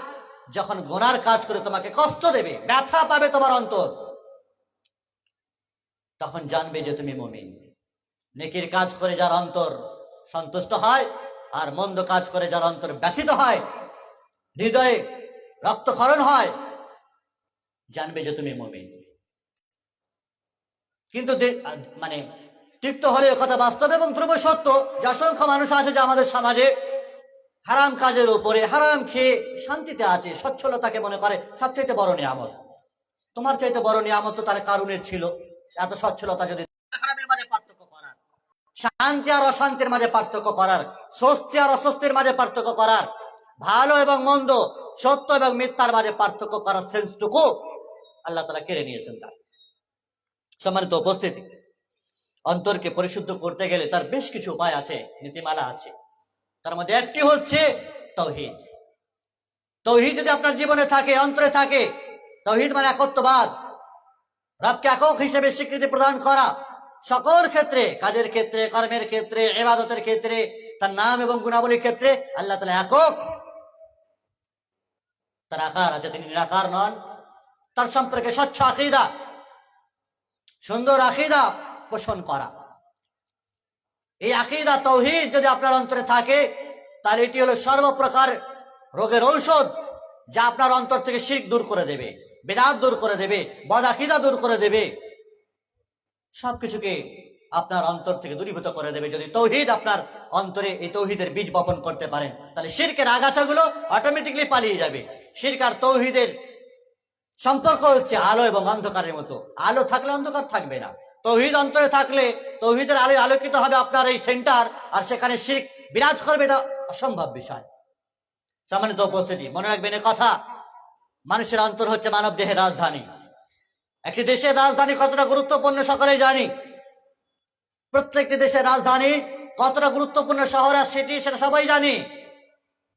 যখন গুনার কাজ করে তোমাকে কষ্ট দেবে, ব্যথা পাবে তোমার অন্তর, তখন জানবে যে তুমি মুমিন। নেকির কাজ করে যার অন্তর সন্তুষ্ট হয়, আর মন্দ কাজ করে যার অন্তর ব্যথিত হয়, হৃদয়ে রক্তক্ষরণ হয়, জানবে যে তুমি মুমিন। কিন্তু মানে তিক্ত হলে কথা বাস্তব এবং ধ্রুব সত্য যে অসংখ্য মানুষ আছে যে আমাদের সমাজে হারাম কাজের উপরে, হারাম খেয়ে শান্তিতে আছে, সচ্ছলতাকে মনে করে সবচাইতে বড় নিয়ামত। তোমার চাইতে বড় নিয়ামত তো তার কারণের ছিল, এত সচ্ছলতা যদি হারামের মাঝে পার্থক্য করার, শান্তি আর অশান্তির মাঝে পার্থক্য করার, স্বস্তি আর অস্বস্তির মাঝে পার্থক্য করার, ভালো এবং মন্দ, সত্য এবং মিথ্যার মাঝে পার্থক্য করার সেন্সটুকু আল্লাহ তাআলা কেড়ে নিয়েছেন তার। সম্মানিত উপস্থিতি, অন্তরকে পরিশুদ্ধ করতে গেলে তার বেশ কিছু উপায় আছে, নীতিমালা আছে। তার মধ্যে একটি হচ্ছে তাওহীদ। তাওহীদ যদি আপনার জীবনে থাকে, অন্তরে থাকে, তাওহীদ মানে একত্ববাদ, রবকে একক হিসেবে স্বীকৃতি প্রদান করা, সকল ক্ষেত্রে, কাজের ক্ষেত্রে, কর্মের ক্ষেত্রে, ইবাদতের ক্ষেত্রে, তার নাম এবং গুণাবলীর ক্ষেত্রে আল্লাহ তাআলা একক। তার আকার আছে, তিনি নিরাকার নন। তার সম্পর্কে স্বচ্ছ আকীদা, সুন্দর আকীদা পোষণ করা। এই আকীদা তাওহীদ যদি আপনার অন্তরে থাকে, তাহলে এটি হলো সর্বপ্রকার রোগের ঔষধ, যা আপনার অন্তর থেকে শিরক দূর করে দেবে, বিদআত দূর করে দেবে, বদ আকীদা দূর করে দেবে, সবকিছুকে আপনার অন্তর থেকে দূরীভূত করে দেবে। যদি তাওহীদ আপনার অন্তরে, এই তাওহীদের বীজ বপন করতে পারেন, তাহলে শিরকের আগাছাগুলো অটোমেটিক্যালি পালিয়ে যাবে। শিরক আর তাওহীদের সম্পর্ক হচ্ছে আলো এবং অন্ধকারের মতো। আলো থাকলে অন্ধকার থাকবে না। তাওহীদ অন্তরে থাকলে তাওহীদের আলোয় আলোকিত হবে আপনার এই সেন্টার, আর সেখানে শিরক বিরাজ করবে, এটা অসম্ভব বিষয়। সম্মানিত উপস্থিতি, মনে রাখবেন এই কথা, মানুষের অন্তর হচ্ছে মানব দেহের রাজধানী। একটি দেশের রাজধানী কতটা গুরুত্বপূর্ণ সকলেই জানি। প্রত্যেকটি দেশের রাজধানী কতটা গুরুত্বপূর্ণ শহর আর সিটি, সেটা সবাই জানি।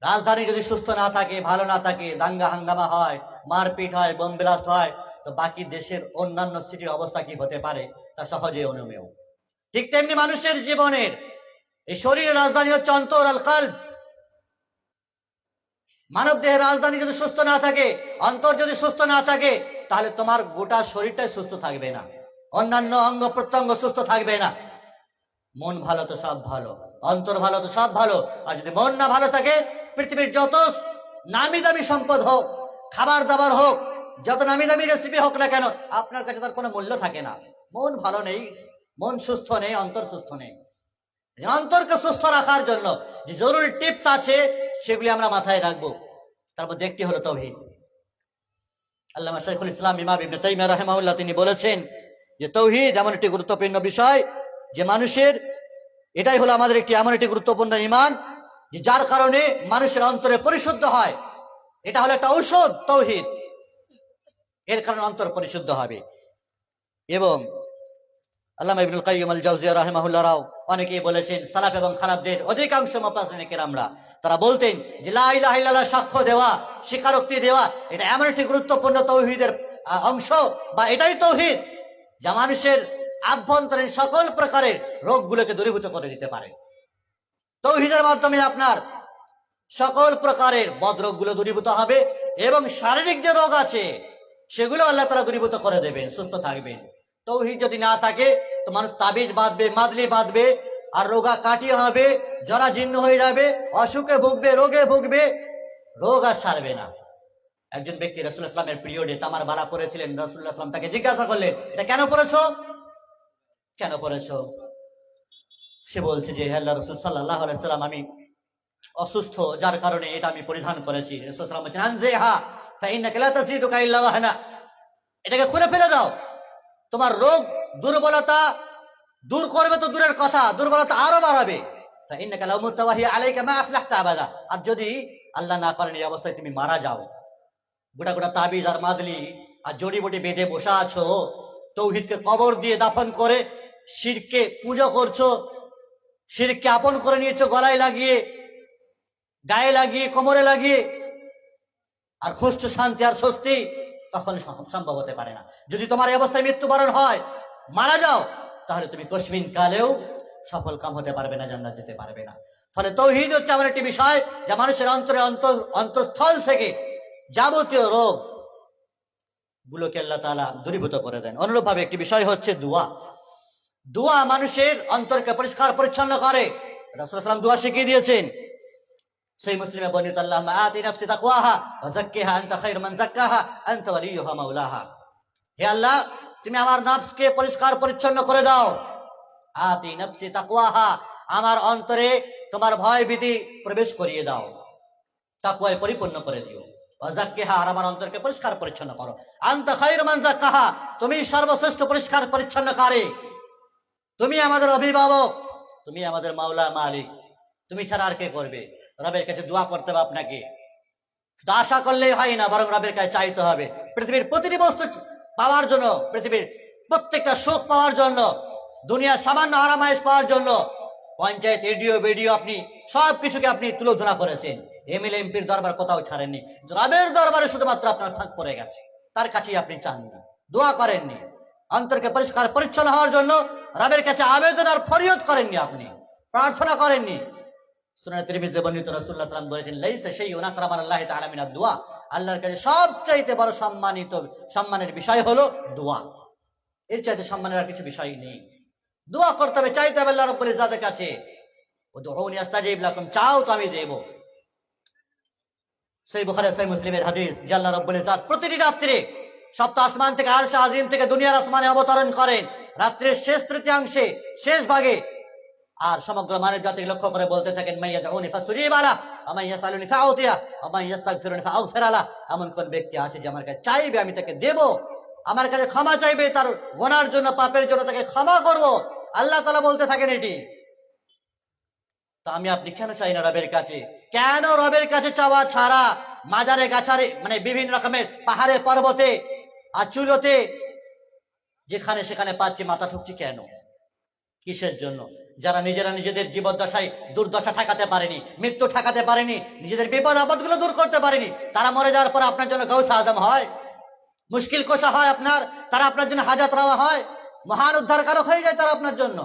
রাজধানী যদি সুস্থ না থাকে, ভালো না থাকে, দাঙ্গা হাঙ্গামা হয়, মারপিট হয়, বোম ব্লাস্ট হয়, তো বাকি দেশের অন্যান্য সিটির অবস্থা কি হতে পারে তা সহজে অনুমেয়। ঠিক তেমনি মানুষের জীবনের এই শরীরের রাজধানী হচ্ছে অন্তর, আল কলব। মানব দেহের রাজধানী যদি সুস্থ না থাকে, অন্তর যদি সুস্থ না থাকে, তাহলে তোমার গোটা শরীরটাই সুস্থ থাকবে না, অন্যান্য অঙ্গ প্রত্যঙ্গ সুস্থ থাকবে না। মন ভালো তো সব ভালো, অন্তর ভালো তো সব ভালো। আর যদি মন না ভালো থাকে, পৃথিবীর যত নামি দামি সম্পদ হোক, খাবার দাবার হোক, যত নামি দামি রেসিপি হোক না কেন, আপনার কাছে তার কোনো মূল্য থাকে না। মন ভালো নেই, মন সুস্থ নেই, অন্তর সুস্থ নেই। অন্তরকে সুস্থ রাখার জন্য যে জরুরি টিপস আছে, সেগুলি আমরা মাথায় রাখবো। তার মধ্যে একটি হলো তাওহীদ। আল্লামা শাইখুল ইসলাম ইমাম ইবনে তাইমিয়া রাহিমাহুল্লাহ তিনি বলেছেন যে তাওহীদ এমন একটি গুরুত্বপূর্ণ বিষয়, যে মানুষের, এটাই হলো আমাদের একটি এমন একটি গুরুত্বপূর্ণ ঈমান, যে যার কারণে মানুষের অন্তরে পরিশুদ্ধ হয়। এটা হলো একটা ঔষধ, তাওহীদ। এর কারণে অন্তর পরিশুদ্ধ হবে। এবং আল্লামা ইবনুল কাইয়্যিম আল জাওজিয়া রাহিমাহুল্লাহ রাও অনেকেই বলেছেন, সালাফ এবং খালাফদের অধিকাংশ মুফাসসিরিন কিরামরা তারা বলতেন যে লা ইলাহা ইল্লাল্লাহ সাক্ষ্য দেওয়া, স্বীকারোক্তি দেওয়া, এটা এমন একটি গুরুত্বপূর্ণ তাওহীদের অংশ, বা এটাই তাওহীদ, যা মানুষের আভ্যন্তরীণ সকল প্রকারের রোগগুলোকে দূরীভূত করে দিতে পারে। তাওহীদের মাধ্যমে আপনার সকল প্রকারের বদরোগগুলো দূরীভূত হবে, এবং শারীরিক যে রোগ আছে সেগুলো আল্লাহ তাআলা দূরীভূত করে দেবেন, সুস্থ থাকবেন। তাওহীদ যদি না থাকে, তো মানুষ তাবিজ বাঁধবে, মাদলি বাঁধবে, আর রোগা কাটি হবে, জরা জীর্ণ হয়ে যাবে, অসুখে ভুগবে, রোগে ভুগবে, রোগ আর সারবে না। একজন ব্যক্তি রাসূলুল্লাহ সাল্লাল্লাহু আলাইহি ওয়াসাল্লামের পিরিয়ডে তামার বালা পড়েছিলেন। রাসূলুল্লাহ সাল্লাল্লাহু আলাইহি ওয়াসাল্লাম তাকে জিজ্ঞাসা করলেন, এটা কেন পড়েছো, কেন পড়েছো? সে বলছে যে, হে আল্লাহর রাসূল সাল্লাল্লাহু আলাইহি ওয়াসাল্লাম, আমি অসুস্থ, যার কারণে এটা আমি পরিধান করেছি। রাসূলুল্লাহ সাল্লাল্লাহু আলাইহি ওয়াসাল্লাম বলেছেন, আনজিহা ফাইন্নাকা লা তাজিদুকা ইল্লা ওয়াহনা, এটাকে খুলে ফেলে দাও। তোমার রোগ দুর্বলতা দূর করবে তো দূরের কথা, দুর্বলতা আরো বাড়াবে। ফাইন্নাকা লাউ মুতা ওয়া হিয়া আলাইকা মা আফলাহতা আবাদা, আর যদি আল্লাহ না করেন এই অবস্থায় তুমি মারা যাও, গোটা গোটা তাবিজ আর মাদলি আর জড়িবুটি বেঁধে বসা আছো, তাওহীদকে কবর দিয়ে দাফন করে শিরকে পূজা করছো, শিরককে আপন করে নিয়েছো, গলায় লাগিয়ে, গায়ে লাগিয়ে, কোমরে লাগিয়ে, আর খুঁজছো শান্তি আর স্বস্তি, তখন সম্ভব হতে পারে না। যদি তোমার এই অবস্থায় মৃত্যুবরণ হয়, মারা যাও, তাহলে তুমি কসমিন কালেও সফল কাম হতে পারবে না, জান্নাত যেতে পারবে না। ফলে তাওহীদ হচ্ছে এমন একটি বিষয় যা মানুষের অন্তরে অন্তঃস্থল থেকে যাবতীয় রোগ গুলোকে আল্লাহ তাআলা দূরীভূত করে দেন। অনুরূপভাবে একটি বিষয় হচ্ছে দোয়া। দোয়া মানুষের অন্তরকে পরিষ্কার পরিচ্ছন্ন করে। রাসূলুল্লাহ সাল্লাল্লাহু আলাইহি ওয়াসাল্লাম দোয়া শিখিয়ে দিয়েছেন। সহিহ মুসলিমে বর্ণিত, আল্লাহুম্মা আতি নাফসি তাকওয়াহা ওয়া যাক্কিহা আনতা খায়রু মান যাক্কাহা আনতা ওয়ালিয়ুহা মাওলাহা। হে আল্লাহ, তুমি আমার নফসকে পরিষ্কার পরিচ্ছন্ন করে দাও। আতি নাফসি তাকওয়াহা, আমার অন্তরে তোমার ভয় ভীতি প্রবেশ করিয়ে দাও, তাকওয়ায় পরিপূর্ণ করে দিও। ওয়া যাক্কিহা, আর আমার অন্তরকে পরিষ্কার পরিচ্ছন্ন করো। আনতা খায়রু মান যাক্কাহা, তুমি সর্বশ্রেষ্ঠ পরিষ্কার পরিচ্ছন্নকারী, তুমি আমাদের অভিভাবক, তুমি আমাদের মাওলা মালিক, তুমি ছাড়া আর কে করবে? রবের কাছে দোয়া করতে হবে আপনাকে। শুধু আশা করলেই হয় না, বরং রবের কাছে চাইতে হবে। পৃথিবীর প্রতিটি বস্তু পাওয়ার জন্য, পৃথিবীর প্রত্যেকটা সুখ পাওয়ার জন্য, দুনিয়ার সামান্য আরামায়েশ পাওয়ার জন্য, পঞ্চায়েত, রেডিও, ভিডিও, আপনি সবকিছুকে আপনি তুলোধনা করেছেন, এমএলএ এমপির দরবার কোথাও ছাড়েননি। রবের দরবারে শুধুমাত্র আপনার ফাঁক পড়ে গেছে, তার কাছেই আপনি চাননি, দোয়া করেননি। অন্তরকে পরিষ্কার পরিচ্ছন্ন হওয়ার জন্য রবের কাছে আবেদন আর ফরিয়াদ করেননি, আপনি প্রার্থনা করেননি। সুনান তিরমিজিতে বর্ণিত রাসূলুল্লাহ সাল্লাল্লাহু আলাইহি ওয়াসাল্লাম বলেছেন, লাইসা শাইউন আকরামা আলাল্লাহি তাআলা মিনাদ দুআ। আল্লাহর কাছে সবচাইতে বড় সম্মানের বিষয় হলো দোয়া। এর চাইতে সম্মানের আর কিছু বিষয় নেই। দোয়া করতে হবে, চাইতে হবে আল্লাহ রাব্বুল ইজ্জাতের কাছে। উদউনি আস্তাজিব লাকুম, চাও তো আমি দেব। সহিহ বুখারী সহিহ মুসলিমের হাদিস যে আল্লাহ রাব্বুল ইজ্জাত প্রতিটি রাত্রে সপ্ত আসমান থেকে আরশে আজিম থেকে দুনিয়ার আসমানে অবতরণ করেন রাত্রির শেষ তৃতীয়াংশে, শেষ ভাগে, আর সমগ্র মানব জাতিকে লক্ষ্য করে বলতে থাকেন, মাইয়াদউনি ফাস্তাজিব আলা ওয়া মান ইয়াসালুনি ফাউতিয়া ওয়া মান ইস্তাগফিরুনি ফাআগফির আলা। এমন কোন ব্যক্তি আছে যে আমার কাছে চাইবে আমি তাকে দেব, আমার কাছে ক্ষমা চাইবে তার গুনার জন্য, পাপের জন্য তাকে ক্ষমা করব। আল্লাহ তাআলা বলতে থাকেন এটি। তো আমি আপনি কেন চাই না রবের কাছে? কেন রবের কাছে চাওয়া ছাড়া মাজারে গাছারে মানে বিভিন্ন রকমের পাহাড়ে পর্বতে আর চুলোতে যেখানে সেখানে পাচ্ছি মাথা ঠুকছি কেন? কিসের জন্য? যারা নিজেরা নিজেদের জীবদ্দশায় দুর্দশা ঠেকাতে পারেনি, মৃত্যু ঠেকাতে পারেনি, নিজেদের বিপদ আপদ গুলো দূর করতে পারেনি, তারা মরে যাওয়ার পর আপনার জন্য গাউস আজম হয়, মুশকিল কোষা হয় আপনার, তারা আপনার জন্য হাজাত রাওয়া হয়, মহান উদ্ধারকারক হয়ে যায় তারা আপনার জন্য।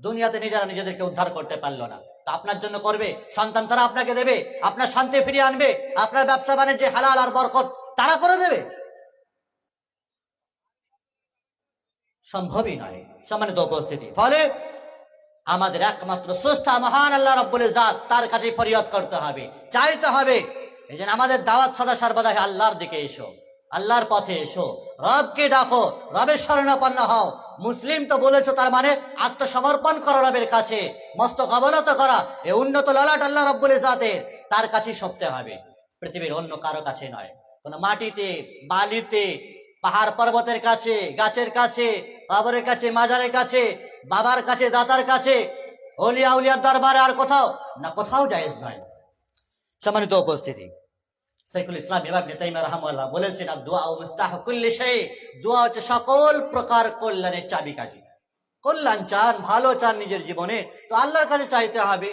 দুনিয়াতে নিজেরা নিজেদেরকে উদ্ধার করতে পারলো না, তা আপনার জন্য করবে? সন্তান তারা আপনাকে দেবে, আপনার শান্তি ফিরিয়ে আনবে, আপনার ব্যবসা বাণিজ্যে হালাল আর বরকত তারা করে দেবে? সম্ভবই নয়। সম্মানিত উপস্থিতি, ফলে আমাদের একমাত্র স্রষ্টা মহান আল্লাহ রাব্বুল ইজ্জাত, তার কাছে ফরিয়াদ করতে হবে, চাইতে হবে। এই জন্য আমাদের দাওয়াত সদা সর্বদা আল্লাহর দিকে এসো, আল্লাহর পথে এসো, রবকে ডাকো, রবের শরণাপন্ন হও। মুসলিম তো বলেছো, তার মানে আত্মসমর্পণ করো রবের কাছে, মস্তক অবনত করা। এই উন্নত ললাট আল্লাহ রাব্বুল ইজ্জাতের, তার কাছেই সপতে হবে, পৃথিবীর অন্য কারো কাছে নয়। কোন মাটিতে, বালিতে, পাহাড় পর্বতের কাছে, গাছের কাছে, কবরের কাছে, মাজারের কাছে, বাবার কাছে, দাতার কাছে, ওলিয়া উলিয়ার দরবারে আর কোথাও না, কোথাও জায়েজ নয়। সম্মানিত উপস্থিতি, শাইখুল ইসলাম ইবনে তাইমিয়া রাহিমাহুল্লাহ বলেছেন, দুআ মিফতাহু কুল্লি শাই, দোয়া হচ্ছে সকল প্রকার কল্যাণের চাবিকাঠি। কল্যাণ চান, ভালো চান নিজের জীবনে, তো আল্লাহর কাছে চাইতে হবে।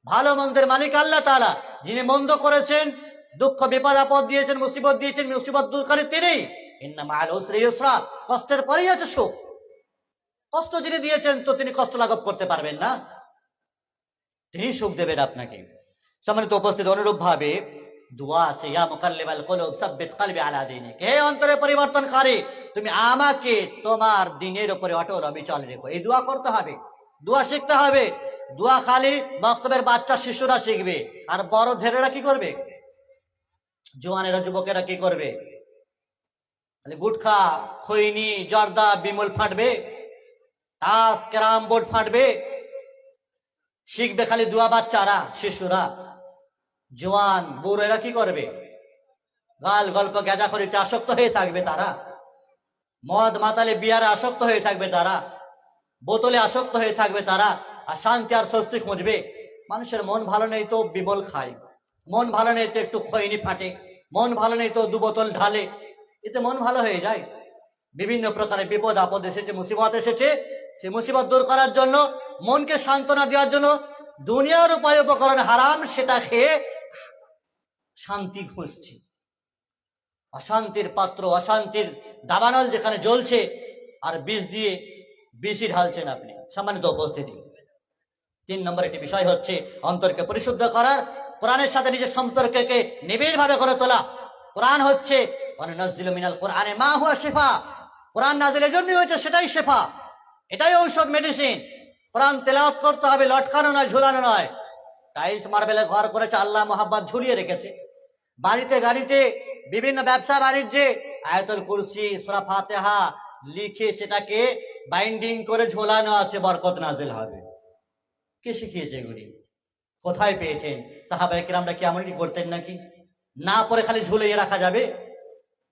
ভালো মন্দের মালিক আল্লাহ তাআলা, যিনি মন্দ করেছেন, দুঃখ বিপদ আপদ দিয়েছেন, মুসিবত দিয়েছেন, মুসিবত দূরকারী তিনি। ইন্না মাআল উসরি ইউসরা, কষ্টের পরেই আছে সুখ। কষ্ট যিনি দিয়েছেন, তো তিনি কষ্ট লাঘব করতে পারবেন না, তিনি সুখ দেবেন আপনাকে। সম্মানিত উপস্থিত, অনুরূপ ভাবে দোয়া আছে, ইয়া মুকাল্লিবাল কুলুব সাব্বিত কলবি আলা দীনিক, হে অন্তরে পরিবর্তনকারী, তুমি আমাকে তোমার দ্বীনের উপরে অটল অবিচল রেখো। এই দোয়া করতে হবে, দোয়া শিখতে হবে। দোয়া খালি বক্তব্যের বাচ্চা শিশুরা শিখবে, আর বড় ধেরেরা কি করবে? জওয়ানেরা, যুবকেরা কি করবে? গুটখা, খৈনি, জর্দা, বিমল ফাটবে, তাস ক্যারাম বোর্ড ফাটবে, শিখবে খালি দোয়া বাচ্চারা, শিশুরা। জওয়ান বুড়োরা কি করবে? গাল গল্প গেজাখড়িতে আসক্ত হয়ে থাকবে তারা, মদ মাতালে বিয়ারে আসক্ত হয়ে থাকবে তারা, বোতলে আসক্ত হয়ে থাকবে তারা, আর শান্তি আর স্বস্তি খুঁজবে। মানুষের মন ভালো নেই তো বিমল খায়, মন ভালো নেই তো একটু খৈনি ফাটে, মন ভালো নেই তো 2 বোতল ঢালে, এতে মন ভালো হয়ে যায়। বিভিন্ন প্রকারের বিপদ আপদ এসেছে, মুসিবত এসেছে, সেই মুসিবত দূর করার জন্য, মনকে সান্ত্বনা দেওয়ার জন্য দুনিয়ার উপায় উপকরণ হারাম, সেটা খেয়ে শান্তি খুঁজছি। অশান্তির পাত্র, অশান্তির দাবানল যেখানে জ্বলছে, আর বিষ দিয়ে বিষই ঢালছেন আপনি। সম্মানিত উপস্থিতি, 3 নম্বর একটি বিষয় হচ্ছে অন্তরকে পরিশুদ্ধ করার, কোরআনের সাথে নিজের সম্পর্ককে নিবিড় ভাবে করে তোলা। কোরআন হচ্ছে ওয়ানুনাজ্জিলু মিনাল কোরআনে মা হুয়া শিফা, কোরআন নাযিল এজন্যই হয়েছে, সেটাই শিফা, এটাই ঔষধ, মেডিসিন। কোরআন তেলাওয়াত করতে হবে, লটকানো নয়, ঝুলানো নয়। টাইলস মার্বেলে ঘর করেছে, আল্লাহ মোহাব্বত ঝুলিয়ে রেখেছে। বাড়িতে গাড়িতে, বিভিন্ন ব্যবসা বাণিজ্যে আয়াতুল কুরসি, সূরা ফাতিহা লিখে সেটাকে বাইন্ডিং করে ঝোলানো আছে, বরকত নাজিল হবে। কে শিখিয়েছে এগুলি? কোথায় পেয়েছেন? সাহাবায়ে কিরামরা কি এমনটি করতেন নাকি? না পড়ে খালি ঝুলিয়ে রাখা যাবে?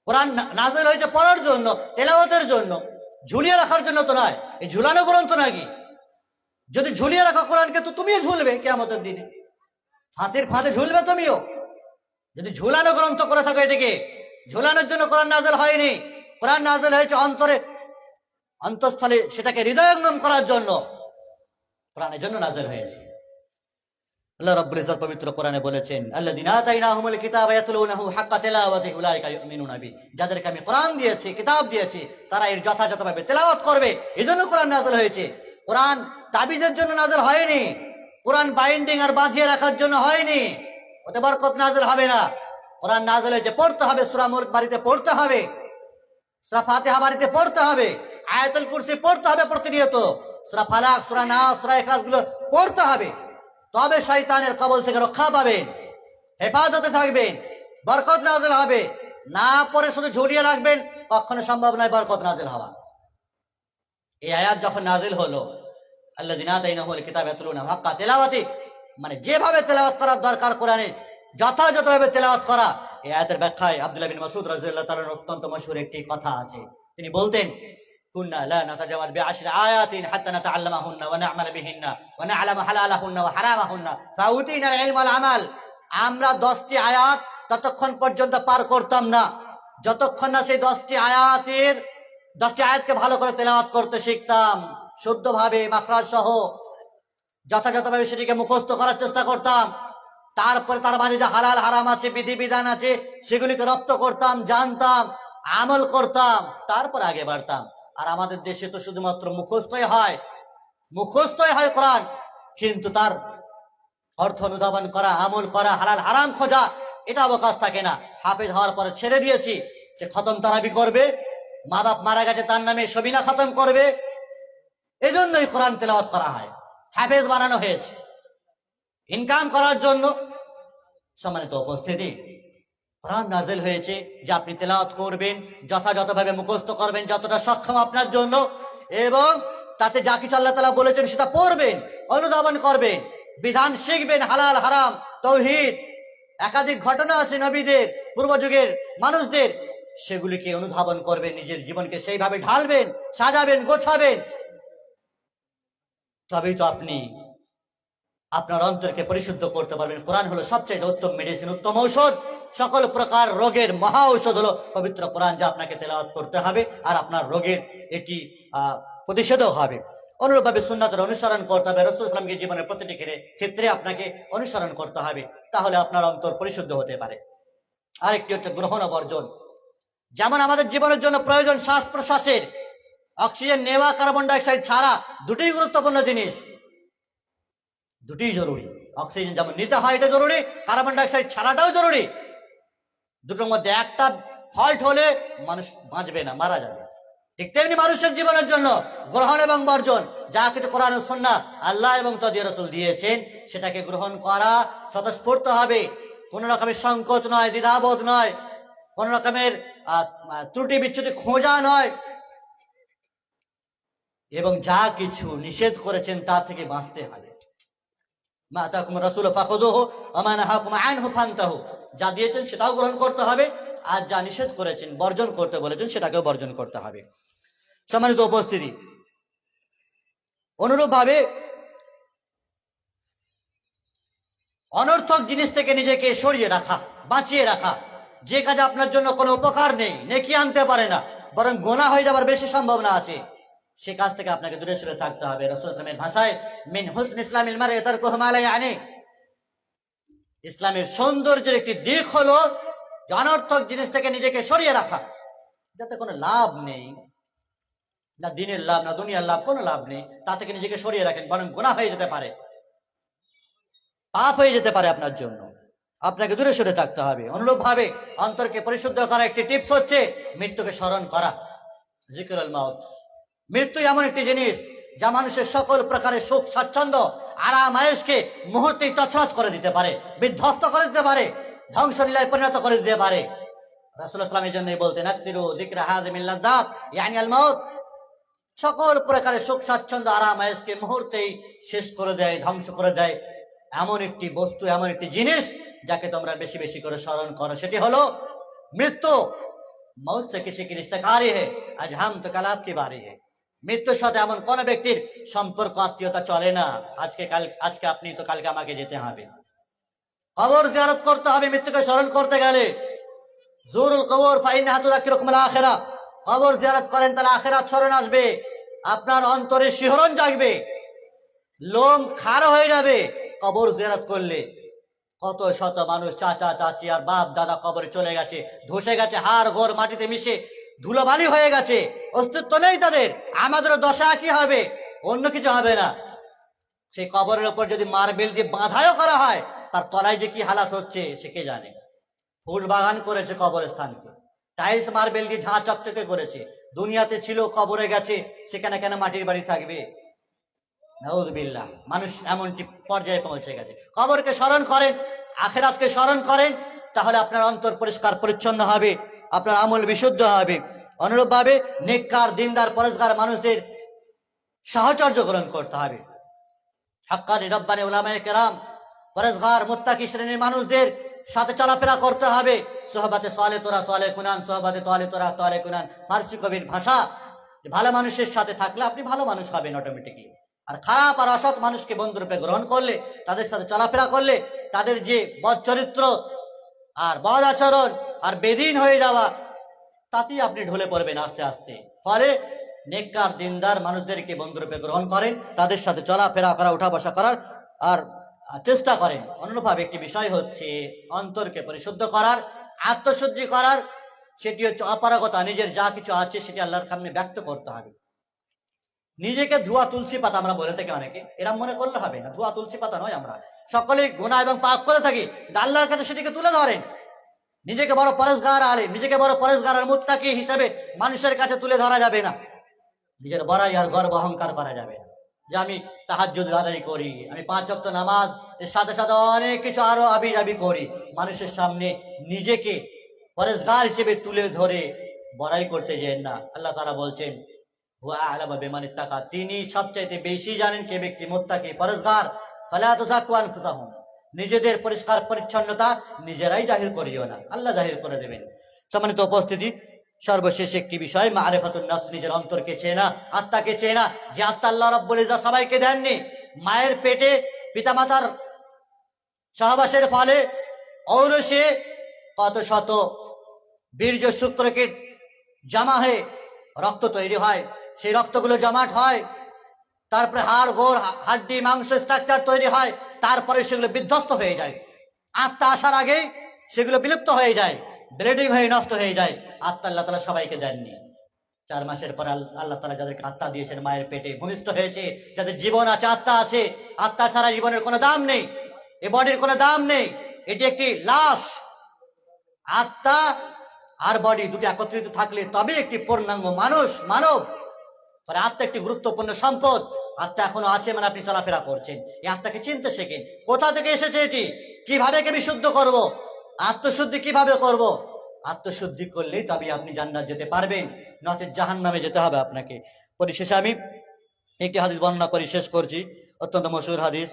কোরআন নাজিল হয়েছে পড়ার জন্য, তেলাওয়াতের জন্য, ঝুলিয়ে রাখার জন্য তো নয়। এই ঝুলানো গ্রন্থ নাকি? যদি ঝুলিয়ে রাখা কোরআনকে, তো তুমিও ঝুলবে কিয়ামতের দিনে, ফাঁসির ফাঁদে ঝুলবে তুমিও। যদি ঝুলানো গ্রন্থ করে থাকো, এটাকে ঝুলানোর জন্য কোরআন নাজিল হয়নি। কোরআন নাজিল হয়েছে অন্তরে, অন্তঃস্থলে সেটাকে হৃদয়ঙ্গম করার জন্য, কোরআনের জন্য নাজিল হয়েছে। আল্লাহ রাব্বুল ইজ্জত পবিত্র কোরআনে বলেছেন, আল্লাযীনা আতাইনাহুমুল কিতাবা ইয়াতলুনাহু হাক্কা তিলাওয়াতিহি উলাইকা ইউমিনুনা বিহি, যাদেরকে আমি কোরআন দিয়েছি, কিতাব দিয়েছি, তারা এর যথাযথভাবে তেলাওয়াত করবে। এজন্য কোরআন নাযিল হয়েছে। কোরআন তাবিজের জন্য নাযিল হয়নি, কোরআন বাইন্ডিং আর বাঁধিয়ে রাখার জন্য হয়নি, ওতে বরকত নাযিল হবে না। কোরআন নাযিল হয়েছে পড়তে হবে, সূরা মুলক বাড়িতে পড়তে হবে, সূরা ফাতিহা বাড়িতে পড়তে হবে, আয়াতুল কুরসি পড়তে হবে প্রতিনিয়ত, সূরা ফালাক, সূরা নাস, সূরা ইখলাস গুলো পড়তে হবে। তবে শয়তানের কবল থেকে রক্ষা পাবেন, হেফাজতে থাকবেন, বরকত নাযিল হবে। না পড়ে শুধু ঝুলিয়ে রাখবেন, কখনো সম্ভব নয় বরকত নাযিল হওয়া। এই আয়াত যখন নাযিল হলো, আল্লাযীনা আতাইনাহুমুল কিতাবা ইয়াতলুনাহু হাক্কা তিলাওয়াতিহি, মানে যেভাবে তেলাওয়াত করার দরকার কোরআনে যথাযথভাবে তেলাওয়াত করা। এই আয়াতের ব্যাখ্যায় আব্দুল্লাহ বিন মাসউদ রাদিয়াল্লাহু তাআলার অত্যন্ত মশহুর একটি কথা আছে। তিনি বলতেন, কুন্না লা নাতাজাওয়াজ বিআশরি আয়াতিন হাত্তা নাতাআল্লামাহুন্না ওয়া না'মালা বিহিন্না ওয়া না'লামু হালালাহুন্না ওয়া হারামাহুন্না ফাউতিনা আল-ইলম ওয়াল আমাল। আমরা 10টি আয়াত ততক্ষণ পর্যন্ত পার করতাম না যতক্ষণ না সেই 10টি আয়াতকে ভালো করে তেলাওয়াত করতে শিখতাম, শুদ্ধভাবে মাখরাজ সহ যথাযথভাবে সেটিকে মুখস্থ করার চেষ্টা করতাম। তারপরে তার মানে যে হালাল হারাম আছে, বিধিবিধান আছে, সেগুলিকে রপ্ত করতাম, জানতাম, আমল করতাম, তারপর আগে বাড়তাম। আর আমাদের দেশে তো শুধুমাত্র মুখস্থই হয় কোরআন, কিন্তু তার অর্থ অনুধাবন করা, আমল করা, হালাল হারাম খোঁজা, এটা অবকাশ থাকে না। হাফেজ হওয়ার পরে ছেড়ে দিয়েছি, সে খতম তারাবি করবে, মা বাপ মারা গেছে তার নামে সবিনা খতম করবে। এজন্যই কোরআন তেলাওয়াত করা হয়, হাফেজ বানানো হয়েছে ইনকাম করার জন্য। সম্মানিত উপস্থিতি, কোরআন নাযিল হয়েছে যে আপনি তেলাওয়াত করবেন, যথাযথভাবে মুখস্থ করবেন যতটা সক্ষম আপনার জন্য, এবং তাতে যা কিছু আল্লাহ তাআলা বলেছেন সেটা পড়বেন, অনুধাবন করবেন, বিধান শিখবেন, হালাল হারাম, তাওহীদ, একাধিক ঘটনা আছে নবীদের, পূর্বযুগের মানুষদের, সেগুলিকে অনুধাবন করবেন, নিজের জীবনকে সেইভাবে ঢালবেন, সাজাবেন, গোছাবেন। তবেই তো আপনি আপনার অন্তরকে পরিশুদ্ধ করতে পারবেন। কোরআন হলো সবচেয়ে উত্তম মেডিসিন, উত্তম ঔষধ। সকল প্রকার রোগের মহা ঔষধ হলো পবিত্র কোরআন, যা আপনাকে তেলাওয়াত করতে হবে, আর আপনার রোগের এটি প্রতিষেধক হবে। অনুরূপভাবে সুন্নাতের অনুসরণ করতে হবে, রাসূল সাল্লাল্লাহু আলাইহি ওয়াসাল্লামের জীবনের প্রতিটি ক্ষেত্রে আপনাকে অনুসরণ করতে হবে, তাহলে আপনার অন্তর পরিশুদ্ধ হতে পারে। আরেকটি হচ্ছে গ্রহণ ও বর্জন। যেমন আমাদের জীবনের জন্য প্রয়োজন শ্বাস প্রশ্বাসের, অক্সিজেন নেওয়া, কার্বন ডাইঅক্সাইড ছাড়া, দুটোই গুরুত্বপূর্ণ জিনিস, দুটোই জরুরি। অক্সিজেন যেমন নিতে হয় এটা জরুরি, কার্বন ডাইঅক্সাইড ছাড়াটাও জরুরি। দুটোর মধ্যে একটা ফল্ট হলে মানুষ বাঁচবে না, মারা যাবে। ঠিক তেমনি মানুষের জীবনের জন্য গ্রহণ এবং বর্জন, যা কিছু কোরআন ও সুন্নাহ আল্লাহ এবং তার রাসূল দিয়েছেন, সেটাকে গ্রহণ করা স্বতঃস্ফূর্ত হবে, কোন রকমের সংকোচ নয়, দ্বিধাবোধ নয়, কোন রকমের ত্রুটি বিচ্যুতি খোঁজা নয়, এবং যা কিছু নিষেধ করেছেন তা থেকে বাঁচতে হবে। মা আতাকুম রাসূল ফাখুযুহু ওয়া মা নাহাকুম আনহু ফান্তাহু, যা দিয়েছেন সেটাও গ্রহণ করতে হবে, আর যা নিষেধ করেছেন, বর্জন করতে বলেছেন, সেটাকেও বর্জন করতে হবে। সম্মানিত উপস্থিতি, অনুরূপভাবে অনর্থক জিনিস থেকে নিজেকে সরিয়ে রাখা, বাঁচিয়ে রাখা, যে কাজে আপনার জন্য কোনো উপকার নেই, নেকি আনতে পারে না, বরং গুনাহ হয়ে যাবার বেশি সম্ভাবনা আছে, সে কাজ থেকে আপনাকে দূরে সরে থাকতে হবে। রাসূল সাল্লাল্লাহু আলাইহি ওয়াসাল্লামের ভাষায়, মিন হুসন ইসলামিল মারই তারকুহু মা লা ইয়ানি, ইসলামের সৌন্দর্যের একটি দিক হলো অনর্থক জিনিস থেকে নিজেকে সরিয়ে রাখা, যাতে কোনো লাভ নেই, না দিনের লাভ, না দুনিয়ার লাভ, কোনো লাভ নেই, তা থেকে নিজেকে সরিয়ে রাখেন, বরং গুনাহ হয়ে যেতে পারে, পাপ হয়ে যেতে পারে আপনার জন্য, আপনাকে দূরে সরে থাকতে হবে। অনুরূপভাবে অন্তরকে পরিশুদ্ধ করা একটি টিপস হচ্ছে মৃত্যুকে স্মরণ করা, যিকরুল মাউত। মৃত্যু এমন একটি জিনিস যা মানুষের সকল প্রকারের সুখ, স্বাচ্ছন্দ্য, আরাম আয়েশকে মুহূর্তেই তছনছ করে দিতে পারে, বিধ্বস্ত করে দিতে পারে, ধ্বংসলীলায় পরিণত করে দিতে পারে। রাসূলুল্লাহ সাল্লাল্লাহু আলাইহি ওয়াসাল্লাম এই জন্যই বলতেন, আকসিরু যিকরা হাযিমিল লাযযাত ইয়ানি আল মাউত, সকল প্রকারের সুখ, স্বাচ্ছন্দ্য, আরাম আয়েশকে মুহূর্তেই শেষ করে দেয়, ধ্বংস করে দেয় এমন একটি বস্তু, এমন একটি জিনিস যাকে তোমরা বেশি বেশি করে স্মরণ করো, সেটি হলো মৃত্যু। মৌত সে কিসি কি রিশতেকারি হে, আজ হাম তো কাল আপকি বারি হে। মৃত্যুর সাথে এমন কোন ব্যক্তির সম্পর্ক, আত্মীয়তা চলে না, আজকে আপনি তো কালকে আমাকে যেতে হবে। কবর জিয়ারত করতে হবে মৃত্যুকে স্মরণ করতে গেলে। জুরুল কবর ফাইন্নাহা তুযাক্কিরুকুমুল আখিরাহ, কবর জিয়ারত করেন তাহলে আখিরাত স্মরণ আসবে, আপনার অন্তরে শিহরণ জাগবে, লোম খাড়া হয়ে যাবে, কবর জিয়ারত করলে কত শত মানুষ চাচা চাচি আর বাপ দাদা কবরে চলে গেছে, ধসে গেছে, হাড় ঘর মাটিতে মিশে ধুলোবালি হয়ে গেছে, অস্তিত্ব নেই তাদের। আমাদেরও দশা কি হবে? অন্য কিছু হবে না। সেই কবরের উপর যদি মার্বেল দিয়ে বাঁধাইও করা হয়, তার তলায় যে কি হালাত হচ্ছে সে কে জানে। ফুল বাগান করেছে কবরস্থানকে, টাইলস মার্বেল দিয়ে ঝাঁ চকচকে করেছে। দুনিয়াতে ছিল, কবরে গেছে, সেখানে কেন মাটির বাড়ি থাকবে? নাউযুবিল্লাহ। মানুষ এমনটি পর্যায়ে পৌঁছে গেছে। কবরকে স্মরণ করেন, আখিরাতকে স্মরণ করেন, তাহলে আপনার অন্তর পরিষ্কার পরিচ্ছন্ন হবে, আপনার আমল বিশুদ্ধ হবে। অনুরূপভাবে নেককার দিনদার পরেশগার মানুষদের সাহচর্য গ্রহণ করতে হবে। হাক্কানি রব্বানি উলামায়ে কেরাম, পরেশগার মুত্তাকি শ্রেণীর মানুষদের সাথে চলাফেরা করতে হবে। সোহবাতে সালে তোরা সালে কুনান, সোহবাতে তোয়ালে তোরা তোয়ালে কুনান, ফার্সি কবির ভাষা। ভালো মানুষের সাথে থাকলে আপনি ভালো মানুষ হবেন অটোমেটিকলি। আর খারাপ আর অসৎ মানুষকে বন্ধুরূপে গ্রহণ করলে, তাদের সাথে চলাফেরা করলে, তাদের যে বদ চরিত্র আর বদ আচরণ আর বেদিন হয়ে যাওয়া, তাতেই আপনি ঢলে পড়বেন আস্তে আস্তে। ফলে নেককার দিনদার মানুষদেরকে বন্ধুরূপে গ্রহণ করেন, তাদের সাথে চলাফেরা করা, উঠা বসা করার আর চেষ্টা করেন। অনুরূপভাবে একটি বিষয় হচ্ছে অন্তরকে পরিশুদ্ধ করার, আত্মশুদ্ধি করার। সেটি হচ্ছে অপারগতা। নিজের যা কিছু আছে সেটি আল্লাহর সামনে ব্যক্ত করতে হবে। নিজেকে ধোয়া তুলসী পাতা আমরা বলে থাকি অনেকে, এরম মনে করলে হবে না। ধোয়া তুলসী পাতা নয়, আমরা সকলেই গুনাহ এবং পাপ করে থাকি। আল্লাহর কাছে সেটিকে তুলে ধরেন। নিজেকে বড় পরেশগার আলেম, নিজেকে বড় পরেশগার আর মুত্তাকি হিসেবে মানুষের কাছে তুলে ধরা যাবে না। নিজের বড়াই আর গর্ব অহংকার করা যাবে না যে আমি তাহাজ্জুদ আদায় করি, আমি 5 ওয়াক্ত নামাজ, এর সাথে সাথে অনেক কিছু আরো আবিজাবি করি। মানুষের সামনে নিজেকে পরেশগার হিসেবে তুলে ধরে বড়াই করতে যেন না। আল্লাহ তাআলা বলছেন, হুয়া আ'লামু বিমান ইত্তাকা, তিনি সবচাইতে বেশি জানেন কে ব্যক্তি মুত্তাকি, পরেশগার। ফালা তুযাক্কু আনফুসাকুম, নিজেদের পরিষ্কার পরিচ্ছন্নতা নিজেরাই জাহির করিও না, আল্লাহ জাহির করে দেবেন। সম্মানিত উপস্থিতি, সর্বশেষ একটি বিষয়, মারিফাতুন নফস, নিজের অন্তরকে চেনা, আত্মাকে চেনা। যে আত্মা আল্লাহ রাব্বুল ইজ্জত সবাইকে দেননি। মায়ের পেটে পিতামাতার সহবাসের ফলে ঔরসে কত শত বীর্য শুক্রকে জমা হয়ে রক্ত তৈরি হয়, সেই রক্তগুলো জমাট হয়, তারপরে হাড় গোড় হাড্ডি মাংস স্ট্রাকচার তৈরি হয়, তারপরে সেগুলো বিধ্বস্ত হয়ে যায়। আত্মা আসার আগেই সেগুলো বিলুপ্ত হয়ে যায়, ব্লিডিং হয়ে নষ্ট হয়ে যায়। আত্মা আল্লাহ তাআলা সবাইকে দেননি। 4 মাসের পর আল্লাহ তাআলা যাদেরকে আত্মা দিয়েছেন, মায়ের পেটে ভূমিষ্ঠ হয়েছে, যাদের জীবন আছে, আত্মা আছে, আত্মা ছাড়া জীবনের কোনো দাম নেই, এ বডির কোনো দাম নেই, এটি একটি লাশ। আত্মা আর বডি দুটি একত্রিত থাকলে তবে একটি পূর্ণাঙ্গ মানব। ফলে আত্মা একটি গুরুত্বপূর্ণ সম্পদ। আত্মা এখনো আছে, মানে আপনি চলাফেরা করছেন। এই আত্মাকে চিনতে শেখেন, কোথা থেকে এসেছে এটি, কিভাবে একে বিশুদ্ধ করব, আত্মশুদ্ধি কিভাবে করব। আত্মশুদ্ধি করলেই তবে আপনি জান্নাত যেতে পারবেন, নচেৎ জাহান্নামে যেতে হবে আপনাকে। পরিশেষে আমি একটি হাদিস বর্ণনা করে শেষ করছি, অত্যন্ত মশহুর হাদিস,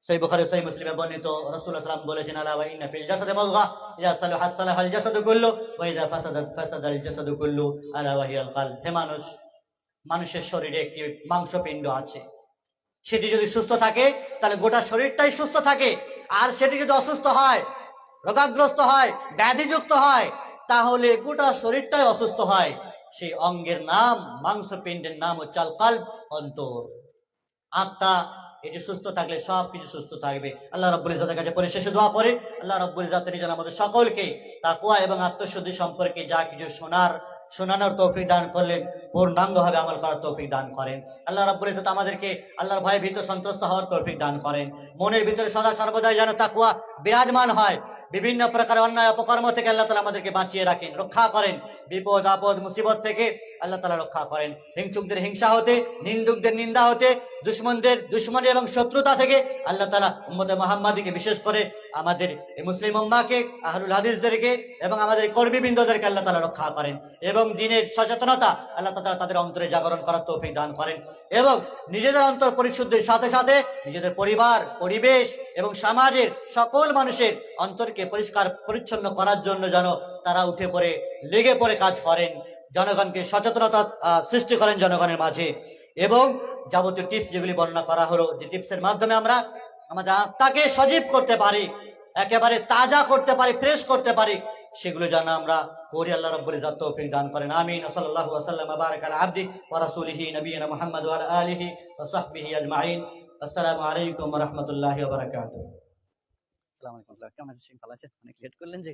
সহিহ বুখারী সহিহ মুসলিমে বর্ণিত। রাসূলুল্লাহ সাল্লাল্লাহু আলাইহি ওয়াসাল্লাম বলেছেন, আলা ওয়া ইন্না ফিল জাসাদি মুদগা, ইযা সালাহাত সালাহাল জাসাদু কুল্লু ওয়া ইযা ফাসাদাত ফাসাদাল জাসাদু কুল্লু, আলা ওয়া হিয়াল কলব। হে মানুষের শরীরে একটি মাংসপিণ্ড আছে, সেটি যদি সুস্থ থাকে তাহলে গোটা শরীরটাই সুস্থ থাকে। আর সেটি যদি অসুস্থ হয়, রোগাগ্রস্ত হয়, ব্যাধিযুক্ত হয়, তাহলে গোটা শরীরটাই অসুস্থ হয়। সেই অঙ্গের নাম, মাংসপিণ্ডের নাম হচ্ছে আল কলব, অন্তর। আত্মা এটি সুস্থ থাকলে সবকিছু সুস্থ থাকবে। আল্লাহ রাব্বুল ইজ্জতের কাছে পরিশেষে দোয়া করে, আল্লাহ রাব্বুল ইজ্জত যেন আমাদের সকলকে তাকওয়া এবং আত্মশুদ্ধি সম্পর্কে যা কিছু শোনানোর তৌফিক দান করলেন, পূর্ণাঙ্গভাবে আমল করার তৌফিক দান করেন। আল্লাহ রাব্বুল ইজ্জত আমাদেরকে আল্লাহর ভয়ে ভীত সন্ত্রস্ত হওয়ার তৌফিক দান করেন। মনের ভিতরে সদা সর্বদাই যেন তাকওয়া বিরাজমান হয়। বিভিন্ন প্রকার অন্যায় অপকর্ম থেকে আল্লাহ তাআলা আমাদেরকে বাঁচিয়ে রাখেন, রক্ষা করেন। বিপদ আপদ মুসিবত থেকে আল্লাহ তাআলা রক্ষা করেন। হিংসুকদের হিংসা হতে, নিন্দুকদের নিন্দা হতে, দুশমনদের দুশমনী এবং শত্রুতা থেকে আল্লাহ তাআলা উম্মতে মুহাম্মাদীকে, বিশেষ করে আমাদের এই মুসলিম উম্মাহকে, আহলুল হাদিসদেরকে এবং আমাদের কর্মীবৃন্দদেরকে আল্লাহ তাআলা রক্ষা করেন। এবং দ্বীনের সচেতনতা আল্লাহ তাআলা তাদের অন্তরে জাগরণ করার তৌফিক দান করেন। এবং নিজেদের অন্তর পরিশুদ্ধির সাথে সাথে নিজেদের পরিবার, পরিবেশ এবং সমাজের সকল মানুষের অন্তরকে পরিষ্কার পরিচ্ছন্ন করার জন্য যেন তারা উঠে পড়ে লেগে পড়ে কাজ করেন, জনগণকে সচেতনতা সৃষ্টি করেন জনগণের মাঝে। এবং যাবতীয় টিপস যেগুলি বর্ণনা করা হলো, যে টিপসের মাধ্যমে আমরা আমাদের আত্মাকে সজীব করতে পারি, একেবারে তাজা করতে পারি, ফ্রেশ করতে পারি, সেগুলো যেন আমরা করি। আল্লাহ রাব্বুল ইজ্জত তৌফিক দান করেন। আমিন। সাল্লাল্লাহু ওয়া সাল্লাম ওয়া বারাকা আলা আবদি ওয়া রাসূলিহি নবিয়িনা মুহাম্মদ ওয়া আলা আলিহি ওয়া সাহবিহি আজমাইন। আসসালামু আলাইকুম ওয়া রাহমাতুল্লাহি ওয়া বারাকাতুহু। আসসালামু আলাইকুম। কেমন আছেন? ভালো আছেন? অনেক লেট করলেন যে?